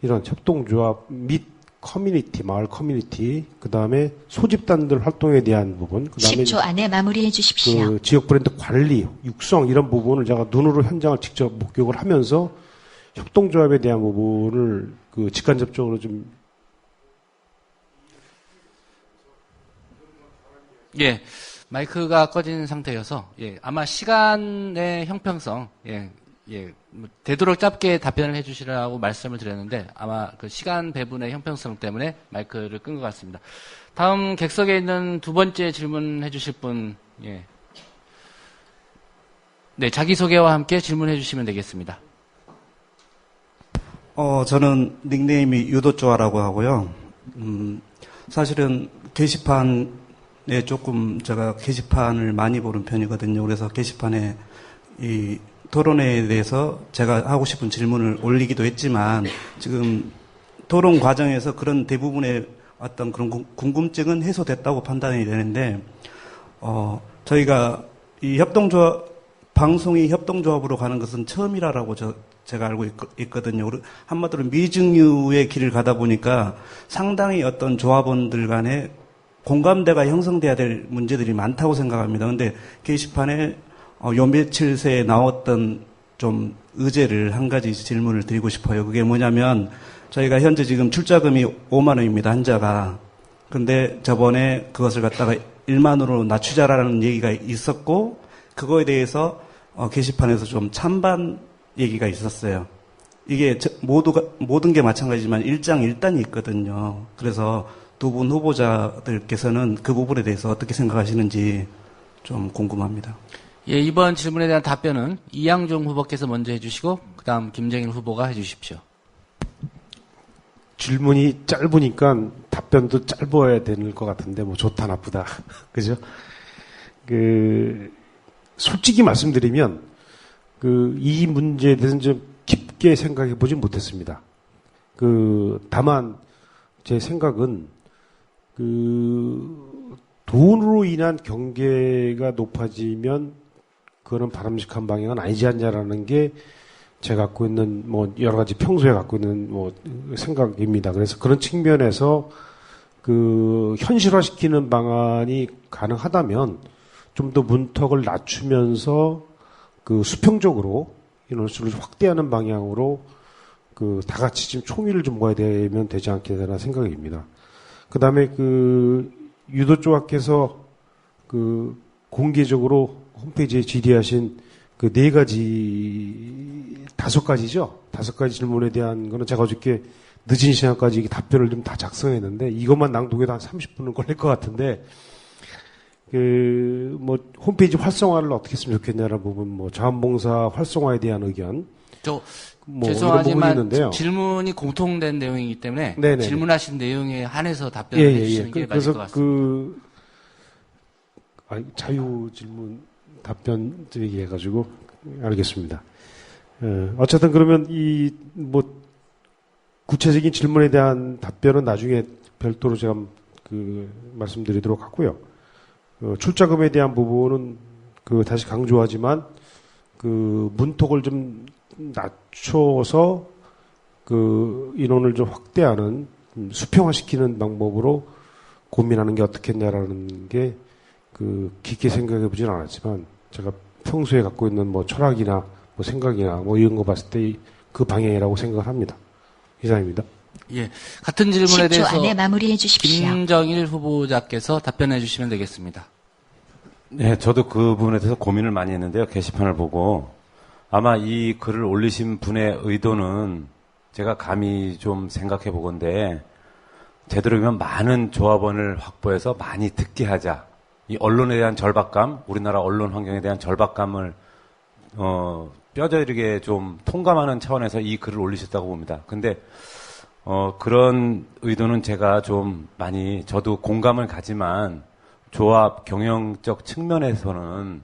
이런 협동조합 및 커뮤니티, 마을 커뮤니티, 그 다음에 소집단들 활동에 대한 부분, 그 다음에 10초 안에 마무리해 주십시오. 그 지역 브랜드 관리, 육성 이런 부분을 제가 눈으로 현장을 직접 목격을 하면서 협동조합에 대한 부분을 그 직간접적으로 좀 예, 마이크가 꺼진 상태여서 예, 아마 시간의 형평성 뭐 되도록 짧게 답변을 해주시라고 말씀을 드렸는데 아마 그 시간 배분의 형평성 때문에 마이크를 끈 것 같습니다. 다음 객석에 있는 두 번째 질문해 주실 분, 예. 네, 자기소개와 함께 질문해 주시면 되겠습니다. 저는 닉네임이 유도조아라고 하고요. 사실은 게시판에 조금 제가 게시판을 많이 보는 편이거든요. 그래서 게시판에 이 토론회에 대해서 제가 하고 싶은 질문을 올리기도 했지만 지금 토론 과정에서 그런 대부분의 어떤 그런 궁금증은 해소됐다고 판단이 되는데 저희가 이 협동조합 방송이 협동조합으로 가는 것은 처음이라고 제가 알고 있거든요. 한마디로 미증유의 길을 가다 보니까 상당히 어떤 조합원들 간에 공감대가 형성돼야 될 문제들이 많다고 생각합니다. 근데 게시판에 요 며칠 새에 나왔던 좀 의제를 한 가지 질문을 드리고 싶어요. 그게 뭐냐면 저희가 현재 지금 출자금이 5만 원입니다. 한자가. 근데 저번에 그것을 갖다가 1만 원으로 낮추자라는 얘기가 있었고 그거에 대해서 게시판에서 좀 찬반 얘기가 있었어요. 이게 모든 게 마찬가지지만 일장일단이 있거든요. 그래서 두 분 후보자들께서는 그 부분에 대해서 어떻게 생각하시는지 좀 궁금합니다. 예, 이번 질문에 대한 답변은 이양종 후보께서 먼저 해주시고 그다음 김정일 후보가 해주십시오. 질문이 짧으니까 답변도 짧아야 되는 것 같은데 뭐 좋다 나쁘다 그죠? 솔직히 말씀드리면 이 문제에 대해서는 좀 깊게 생각해 보지 못했습니다. 다만 제 생각은 돈으로 인한 경계가 높아지면 그거는 바람직한 방향은 아니지 않냐라는 게 제가 갖고 있는 여러 가지 평소에 갖고 있는 생각입니다. 그래서 그런 측면에서 현실화시키는 방안이 가능하다면 좀 더 문턱을 낮추면서 수평적으로 인원수를 확대하는 방향으로 다 같이 지금 총의를 좀 모아야 되면 되지 않겠나 생각입니다. 그 다음에 유도조합께서 공개적으로 홈페이지에 질의하신 다섯 가지 질문에 대한 거는 제가 어저께 늦은 시간까지 답변을 좀 다 작성했는데 이것만 낭독해도 한 30분은 걸릴 것 같은데 홈페이지 활성화를 어떻게 했으면 좋겠냐라는 부분, 자원봉사 활성화에 대한 의견. 죄송하지만 질문이 공통된 내용이기 때문에 네네네. 질문하신 내용에 한해서 답변을 해주시는 게 맞을 것 같습니다. 자유 질문 답변 드리기 해가지고 알겠습니다. 어쨌든 그러면 구체적인 질문에 대한 답변은 나중에 별도로 제가 말씀드리도록 하고요. 출자금에 대한 부분은 다시 강조하지만 문턱을 좀 낮춰서 인원을 좀 확대하는 수평화시키는 방법으로 고민하는 게 어떻겠냐라는 게 깊게 생각해 보진 않았지만 제가 평소에 갖고 있는 철학이나 생각이나 이런 거 봤을 때 그 방향이라고 생각을 합니다. 이상입니다. 예, 같은 질문에 10초 대해서 안에 마무리해 주십시오. 김정일 후보자께서 답변해 주시면 되겠습니다. 네, 저도 그 부분에 대해서 고민을 많이 했는데요. 게시판을 보고 아마 이 글을 올리신 분의 의도는 제가 감히 좀 생각해 보건데 되도록이면 많은 조합원을 확보해서 많이 듣게 하자. 이 언론에 대한 절박감, 우리나라 언론 환경에 대한 절박감을 뼈저리게 좀 통감하는 차원에서 이 글을 올리셨다고 봅니다. 근데 그런 의도는 제가 좀 많이 저도 공감을 가지만 조합 경영적 측면에서는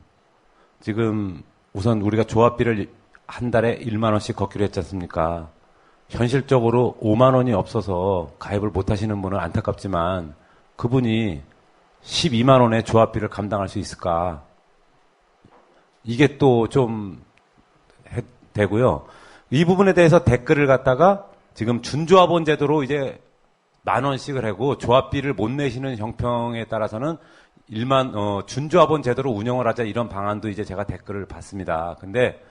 지금 우선 우리가 조합비를 한 달에 1만 원씩 걷기로 했지 않습니까? 현실적으로 5만 원이 없어서 가입을 못 하시는 분은 안타깝지만 그분이 12만 원의 조합비를 감당할 수 있을까? 이게 또 좀 되고요. 이 부분에 대해서 댓글을 갖다가 지금 준조합원 제도로 이제 10,000원씩을 하고 조합비를 못 내시는 형평에 따라서는 준조합원 제도로 운영을 하자 이런 방안도 이제 제가 댓글을 봤습니다. 근데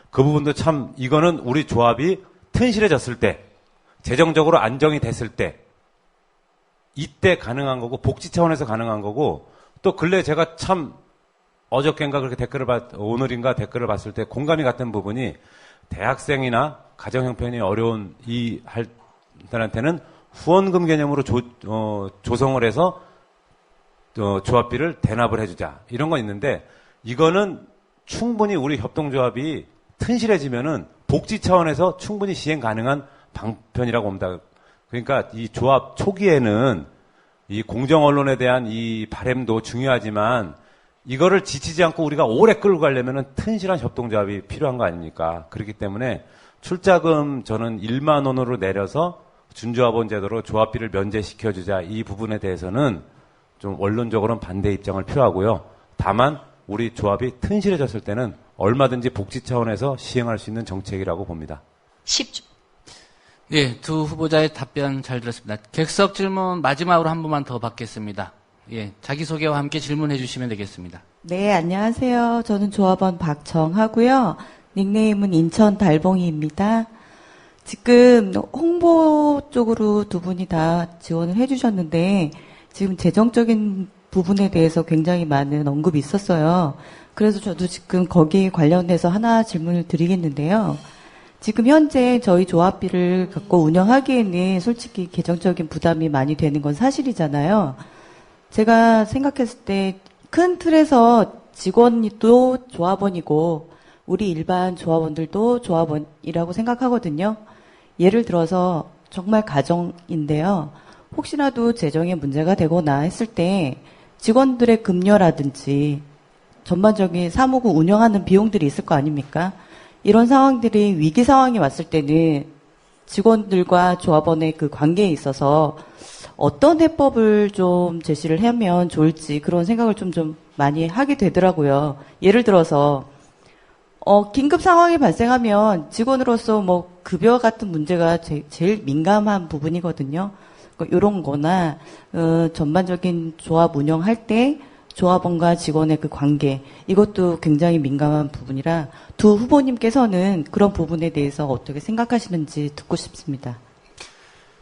그 부분도 참 이거는 우리 조합이 튼실해졌을 때, 재정적으로 안정이 됐을 때 이때 가능한 거고 복지 차원에서 가능한 거고 또 근래 제가 참 어저께인가 그렇게 오늘인가 댓글을 봤을 때 공감이 갔던 부분이 대학생이나 가정 형편이 어려운 이 할들한테는 후원금 개념으로 조성을 해서 조합비를 대납을 해주자 이런 건 있는데 이거는 충분히 우리 협동조합이 튼실해지면은 복지 차원에서 충분히 시행 가능한 방편이라고 봅니다. 그러니까 이 조합 초기에는 이 공정 언론에 대한 이 바램도 중요하지만 이거를 지치지 않고 우리가 오래 끌고 가려면은 튼실한 협동조합이 필요한 거 아닙니까? 그렇기 때문에 출자금 저는 1만 원으로 내려서 준조합원 제도로 조합비를 면제시켜주자 이 부분에 대해서는 좀 원론적으로는 반대 입장을 표하고요. 다만 우리 조합이 튼실해졌을 때는 얼마든지 복지 차원에서 시행할 수 있는 정책이라고 봅니다. 10초. 예, 두 후보자의 답변 잘 들었습니다. 객석 질문 마지막으로 한 번만 더 받겠습니다. 예, 자기소개와 함께 질문해 주시면 되겠습니다. 네, 안녕하세요. 저는 조합원 박정하고요. 닉네임은 인천 달봉이입니다. 지금 홍보 쪽으로 두 분이 다 지원을 해주셨는데 지금 재정적인 부분에 대해서 굉장히 많은 언급이 있었어요. 그래서 저도 지금 거기에 관련해서 하나 질문을 드리겠는데요. 지금 현재 저희 조합비를 갖고 운영하기에는 솔직히 재정적인 부담이 많이 되는 건 사실이잖아요. 제가 생각했을 때 큰 틀에서 직원도 조합원이고 우리 일반 조합원들도 조합원이라고 생각하거든요. 예를 들어서 정말 가정인데요. 혹시라도 재정에 문제가 되거나 했을 때 직원들의 급여라든지 전반적인 사무국 운영하는 비용들이 있을 거 아닙니까? 이런 상황들이 위기 상황이 왔을 때는 직원들과 조합원의 그 관계에 있어서 어떤 해법을 좀 제시를 하면 좋을지 그런 생각을 좀 많이 하게 되더라고요. 예를 들어서 긴급 상황이 발생하면 직원으로서 뭐 급여 같은 문제가 제일 민감한 부분이거든요. 이런 거나 전반적인 조합 운영할 때 조합원과 직원의 그 관계 이것도 굉장히 민감한 부분이라 두 후보님께서는 그런 부분에 대해서 어떻게 생각하시는지 듣고 싶습니다.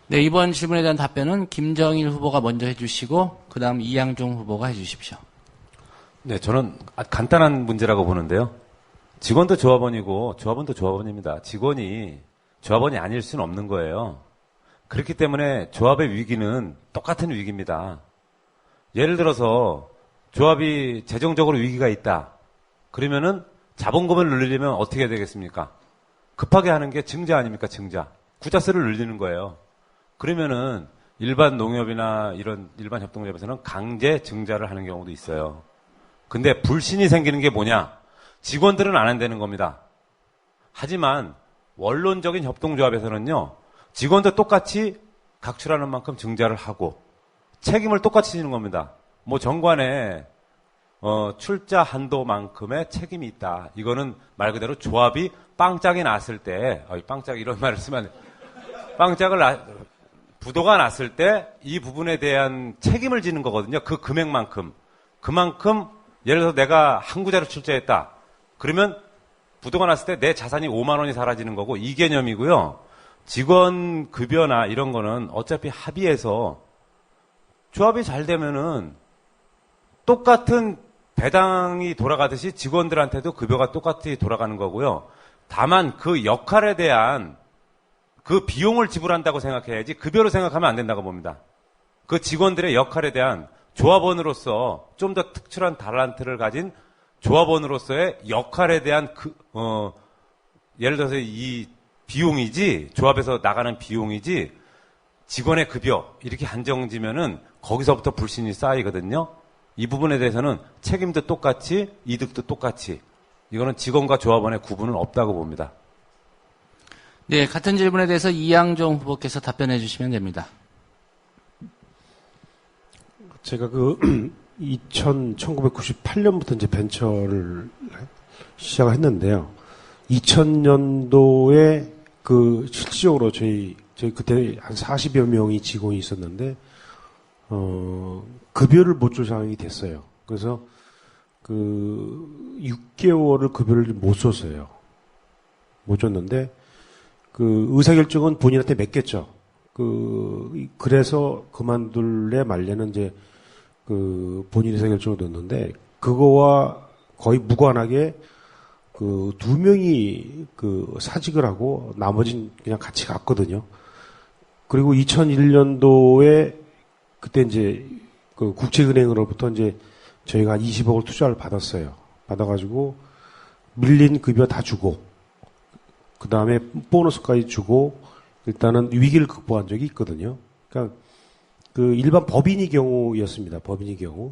네, 이번 질문에 대한 답변은 김정일 후보가 먼저 해주시고 그 다음 이양종 후보가 해주십시오. 네, 저는 간단한 문제라고 보는데요. 직원도 조합원이고 조합원도 조합원입니다. 직원이 조합원이 아닐 수는 없는 거예요. 그렇기 때문에 조합의 위기는 똑같은 위기입니다. 예를 들어서 조합이 재정적으로 위기가 있다. 그러면은 자본금을 늘리려면 어떻게 되겠습니까? 급하게 하는 게 증자 아닙니까? 증자. 구자세를 늘리는 거예요. 그러면은 일반 농협이나 이런 일반 협동조합에서는 강제 증자를 하는 경우도 있어요. 근데 불신이 생기는 게 뭐냐? 직원들은 안 한다는 겁니다. 하지만 원론적인 협동조합에서는요. 직원도 똑같이 각출하는 만큼 증자를 하고 책임을 똑같이 지는 겁니다. 뭐 정관에 출자 한도만큼의 책임이 있다. 이거는 말 그대로 조합이 빵짝이 났을 때, 빵짝 이런 말을 쓰면 부도가 났을 때 이 부분에 대한 책임을 지는 거거든요. 그 금액만큼. 그만큼 예를 들어서 내가 한 구자로 출자했다. 그러면 부도가 났을 때 내 자산이 5만 원이 사라지는 거고 이 개념이고요. 직원 급여나 이런 거는 어차피 합의해서 조합이 잘 되면은 똑같은 배당이 돌아가듯이 직원들한테도 급여가 똑같이 돌아가는 거고요. 다만 그 역할에 대한 그 비용을 지불한다고 생각해야지 급여로 생각하면 안 된다고 봅니다. 그 직원들의 역할에 대한 조합원으로서 좀 더 특출한 달란트를 가진 조합원으로서의 역할에 대한 예를 들어서 이 비용이지 조합에서 나가는 비용이지 직원의 급여 이렇게 한정지면은 거기서부터 불신이 쌓이거든요. 이 부분에 대해서는 책임도 똑같이 이득도 똑같이 이거는 직원과 조합원의 구분은 없다고 봅니다. 네, 같은 질문에 대해서 이양종 후보께서 답변해 주시면 됩니다. 제가 1998년부터 이제 벤처를 시작을 했는데요. 2000년도에 실질적으로 저희 저희 그때 한 40여 명이 직원이 있었는데, 급여를 못 줄 상황이 됐어요. 그래서 6개월을 급여를 못 줬어요. 못 줬는데, 의사결정은 본인한테 맡겼죠. 그래서 그만둘래 말래는 이제, 본인 의사결정을 넣었는데, 그거와 거의 무관하게, 2명이 사직을 하고, 나머지는 그냥 같이 갔거든요. 그리고 2001년도에, 그때 이제, 국채은행으로부터 이제, 저희가 한 20억을 투자를 받았어요. 받아가지고, 밀린 급여 다 주고, 그 다음에 보너스까지 주고, 일단은 위기를 극복한 적이 있거든요. 그러니까, 일반 법인의 경우였습니다. 법인의 경우.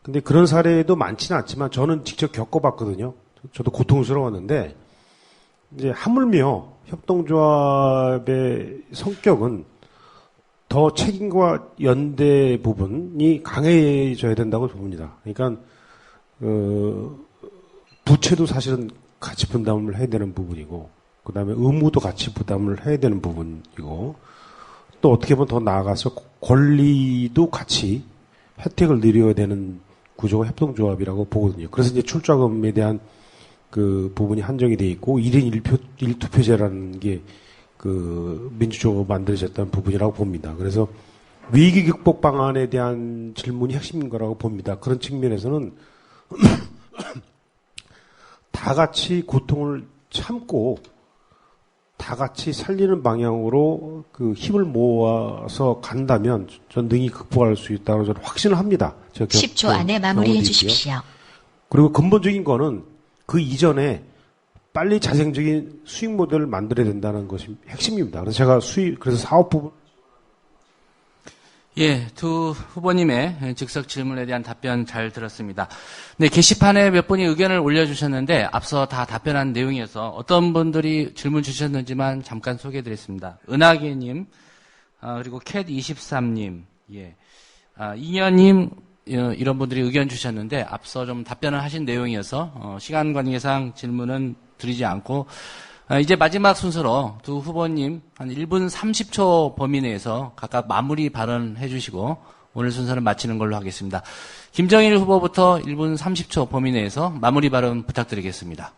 근데 그런 사례도 많지는 않지만, 저는 직접 겪어봤거든요. 저도 고통스러웠는데, 이제 하물며, 협동조합의 성격은 더 책임과 연대 부분이 강해져야 된다고 봅니다. 그러니까 부채도 사실은 같이 분담을 해야 되는 부분이고, 그 다음에 의무도 같이 부담을 해야 되는 부분이고, 또 어떻게 보면 더 나아가서 권리도 같이 혜택을 누려야 되는 구조가 협동조합이라고 보거든요. 그래서 이제 출자금에 대한 부분이 한정이 돼 있고, 1인 1투표제라는 게 민주적으로 만들어졌던 부분이라고 봅니다. 그래서 위기 극복 방안에 대한 질문이 핵심인 거라고 봅니다. 그런 측면에서는 다 같이 고통을 참고 다 같이 살리는 방향으로 힘을 모아서 간다면 전 능히 극복할 수 있다고 저는 확신을 합니다. 10초 안에 마무리해 주십시오. 그리고 근본적인 거는 그 이전에 빨리 자생적인 수익 모델을 만들어야 된다는 것이 핵심입니다. 그래서 제가 그래서 사업 부분. 예, 두 후보님의 즉석 질문에 대한 답변 잘 들었습니다. 네, 게시판에 몇 분이 의견을 올려주셨는데, 앞서 다 답변한 내용이어서 어떤 분들이 질문 주셨는지만 잠깐 소개해드리겠습니다. 은하계님, 그리고 캣23님, 예, 이년님, 이런 분들이 의견 주셨는데, 앞서 좀 답변을 하신 내용이어서, 시간 관계상 질문은 드리지 않고, 이제 마지막 순서로 두 후보님 한 1분 30초 범위 내에서 각각 마무리 발언해 주시고, 오늘 순서는 마치는 걸로 하겠습니다. 김정일 후보부터 1분 30초 범위 내에서 마무리 발언 부탁드리겠습니다.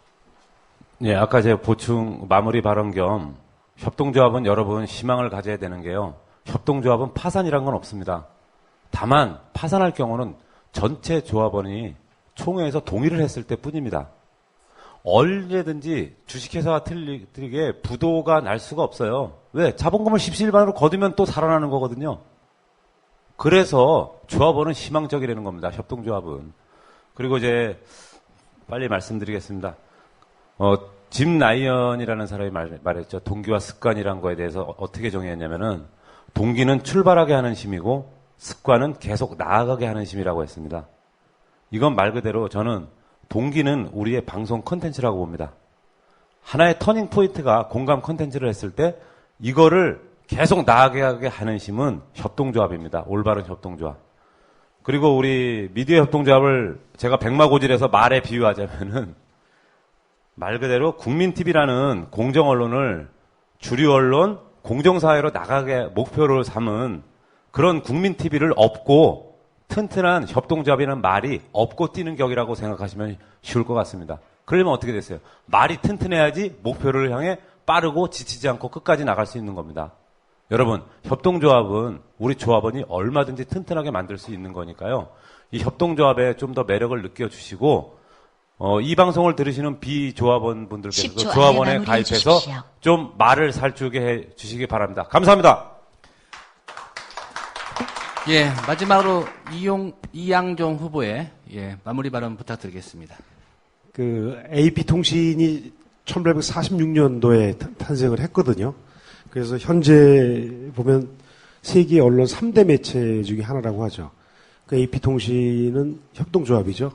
네, 아까 제가 보충 마무리 발언 겸, 협동조합은 여러분 희망을 가져야 되는 게요. 협동조합은 파산이란 건 없습니다. 다만 파산할 경우는 전체 조합원이 총회에서 동의를 했을 때 뿐입니다. 언제든지 주식회사와 틀리게 부도가 날 수가 없어요. 왜? 자본금을 십시일반으로 거두면 또 살아나는 거거든요. 그래서 조합원은 희망적이라는 겁니다. 협동조합은. 그리고 이제 빨리 말씀드리겠습니다. 짐 라이언이라는 사람이 말했죠. 동기와 습관이라는 거에 대해서 어떻게 정의했냐면은, 동기는 출발하게 하는 힘이고 습관은 계속 나아가게 하는 힘이라고 했습니다. 이건 말 그대로 저는 동기는 우리의 방송 컨텐츠라고 봅니다. 하나의 터닝 포인트가 공감 컨텐츠를 했을 때 이거를 계속 나아가게 하는 힘은 협동조합입니다. 올바른 협동조합. 그리고 우리 미디어 협동조합을 제가 백마고질해서 말에 비유하자면은, 말 그대로 국민TV라는 공정언론을 주류 언론, 공정사회로 나가게 목표로 삼은 그런 국민TV를 업고 튼튼한 협동조합이라는 말이 업고 뛰는 격이라고 생각하시면 쉬울 것 같습니다. 그러려면 어떻게 됐어요? 말이 튼튼해야지 목표를 향해 빠르고 지치지 않고 끝까지 나갈 수 있는 겁니다. 여러분, 협동조합은 우리 조합원이 얼마든지 튼튼하게 만들 수 있는 거니까요. 이 협동조합에 좀 더 매력을 느껴주시고, 이 방송을 들으시는 비조합원 분들께서도 조합원에 가입해서 좀 말을 살주게 해 주시기 바랍니다. 감사합니다. 예, 마지막으로 이양종 후보의 마무리 발언 부탁드리겠습니다. AP통신이 1846년도에 탄생을 했거든요. 그래서 현재 보면 세계 언론 3대 매체 중에 하나라고 하죠. AP통신은 협동조합이죠.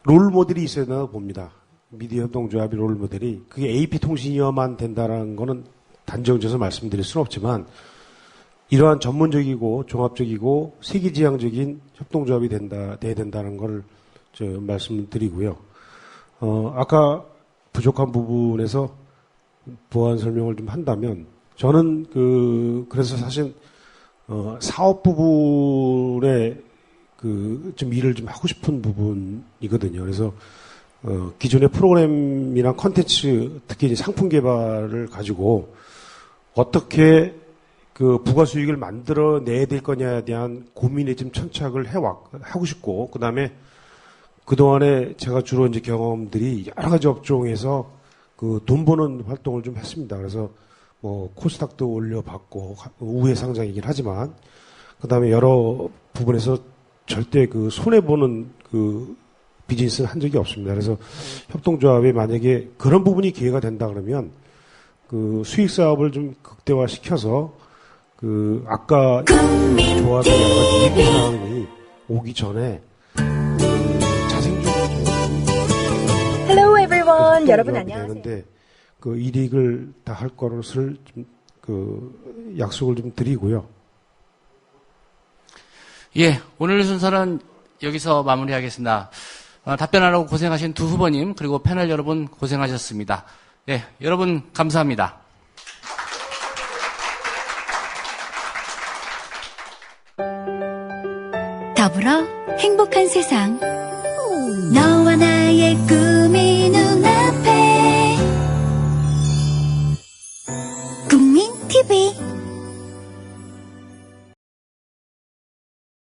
롤모델이 있어야 된다고 봅니다. 미디어 협동조합이 롤모델이. 그게 AP통신이어만 된다는 거는 단정져서 말씀드릴 수는 없지만, 이러한 전문적이고 종합적이고 세계지향적인 협동조합이 돼야 된다는 걸 말씀드리고요. 아까 부족한 부분에서 보완 설명을 좀 한다면, 저는 그래서 사실, 사업 부분에 좀 일을 좀 하고 싶은 부분이거든요. 그래서, 기존의 프로그램이나 컨텐츠, 특히 이제 상품 개발을 가지고 어떻게 부가 수익을 만들어내야 될 거냐에 대한 고민에 좀 천착을 하고 싶고, 그 다음에 그동안에 제가 주로 이제 경험들이 여러 가지 업종에서 돈 버는 활동을 좀 했습니다. 그래서 코스닥도 올려봤고, 우회 상장이긴 하지만, 그 다음에 여러 부분에서 절대 손해보는 비즈니스는 한 적이 없습니다. 그래서 협동조합에 만약에 그런 부분이 기회가 된다 그러면 수익 사업을 좀 극대화시켜서 아까 조합의 여러 가지 위기 상황이 오기 전에 Hello everyone. 여러분 안녕하세요. 되는데 이익을 다 할 것을 좀 약속을 좀 드리고요. 예, 오늘 순서는 여기서 마무리하겠습니다. 답변하라고 고생하신 두 후보님 그리고 패널 여러분 고생하셨습니다. 예, 여러분 감사합니다. 더불어 행복한 세상 너와 나의 꿈이 눈앞에 국민 TV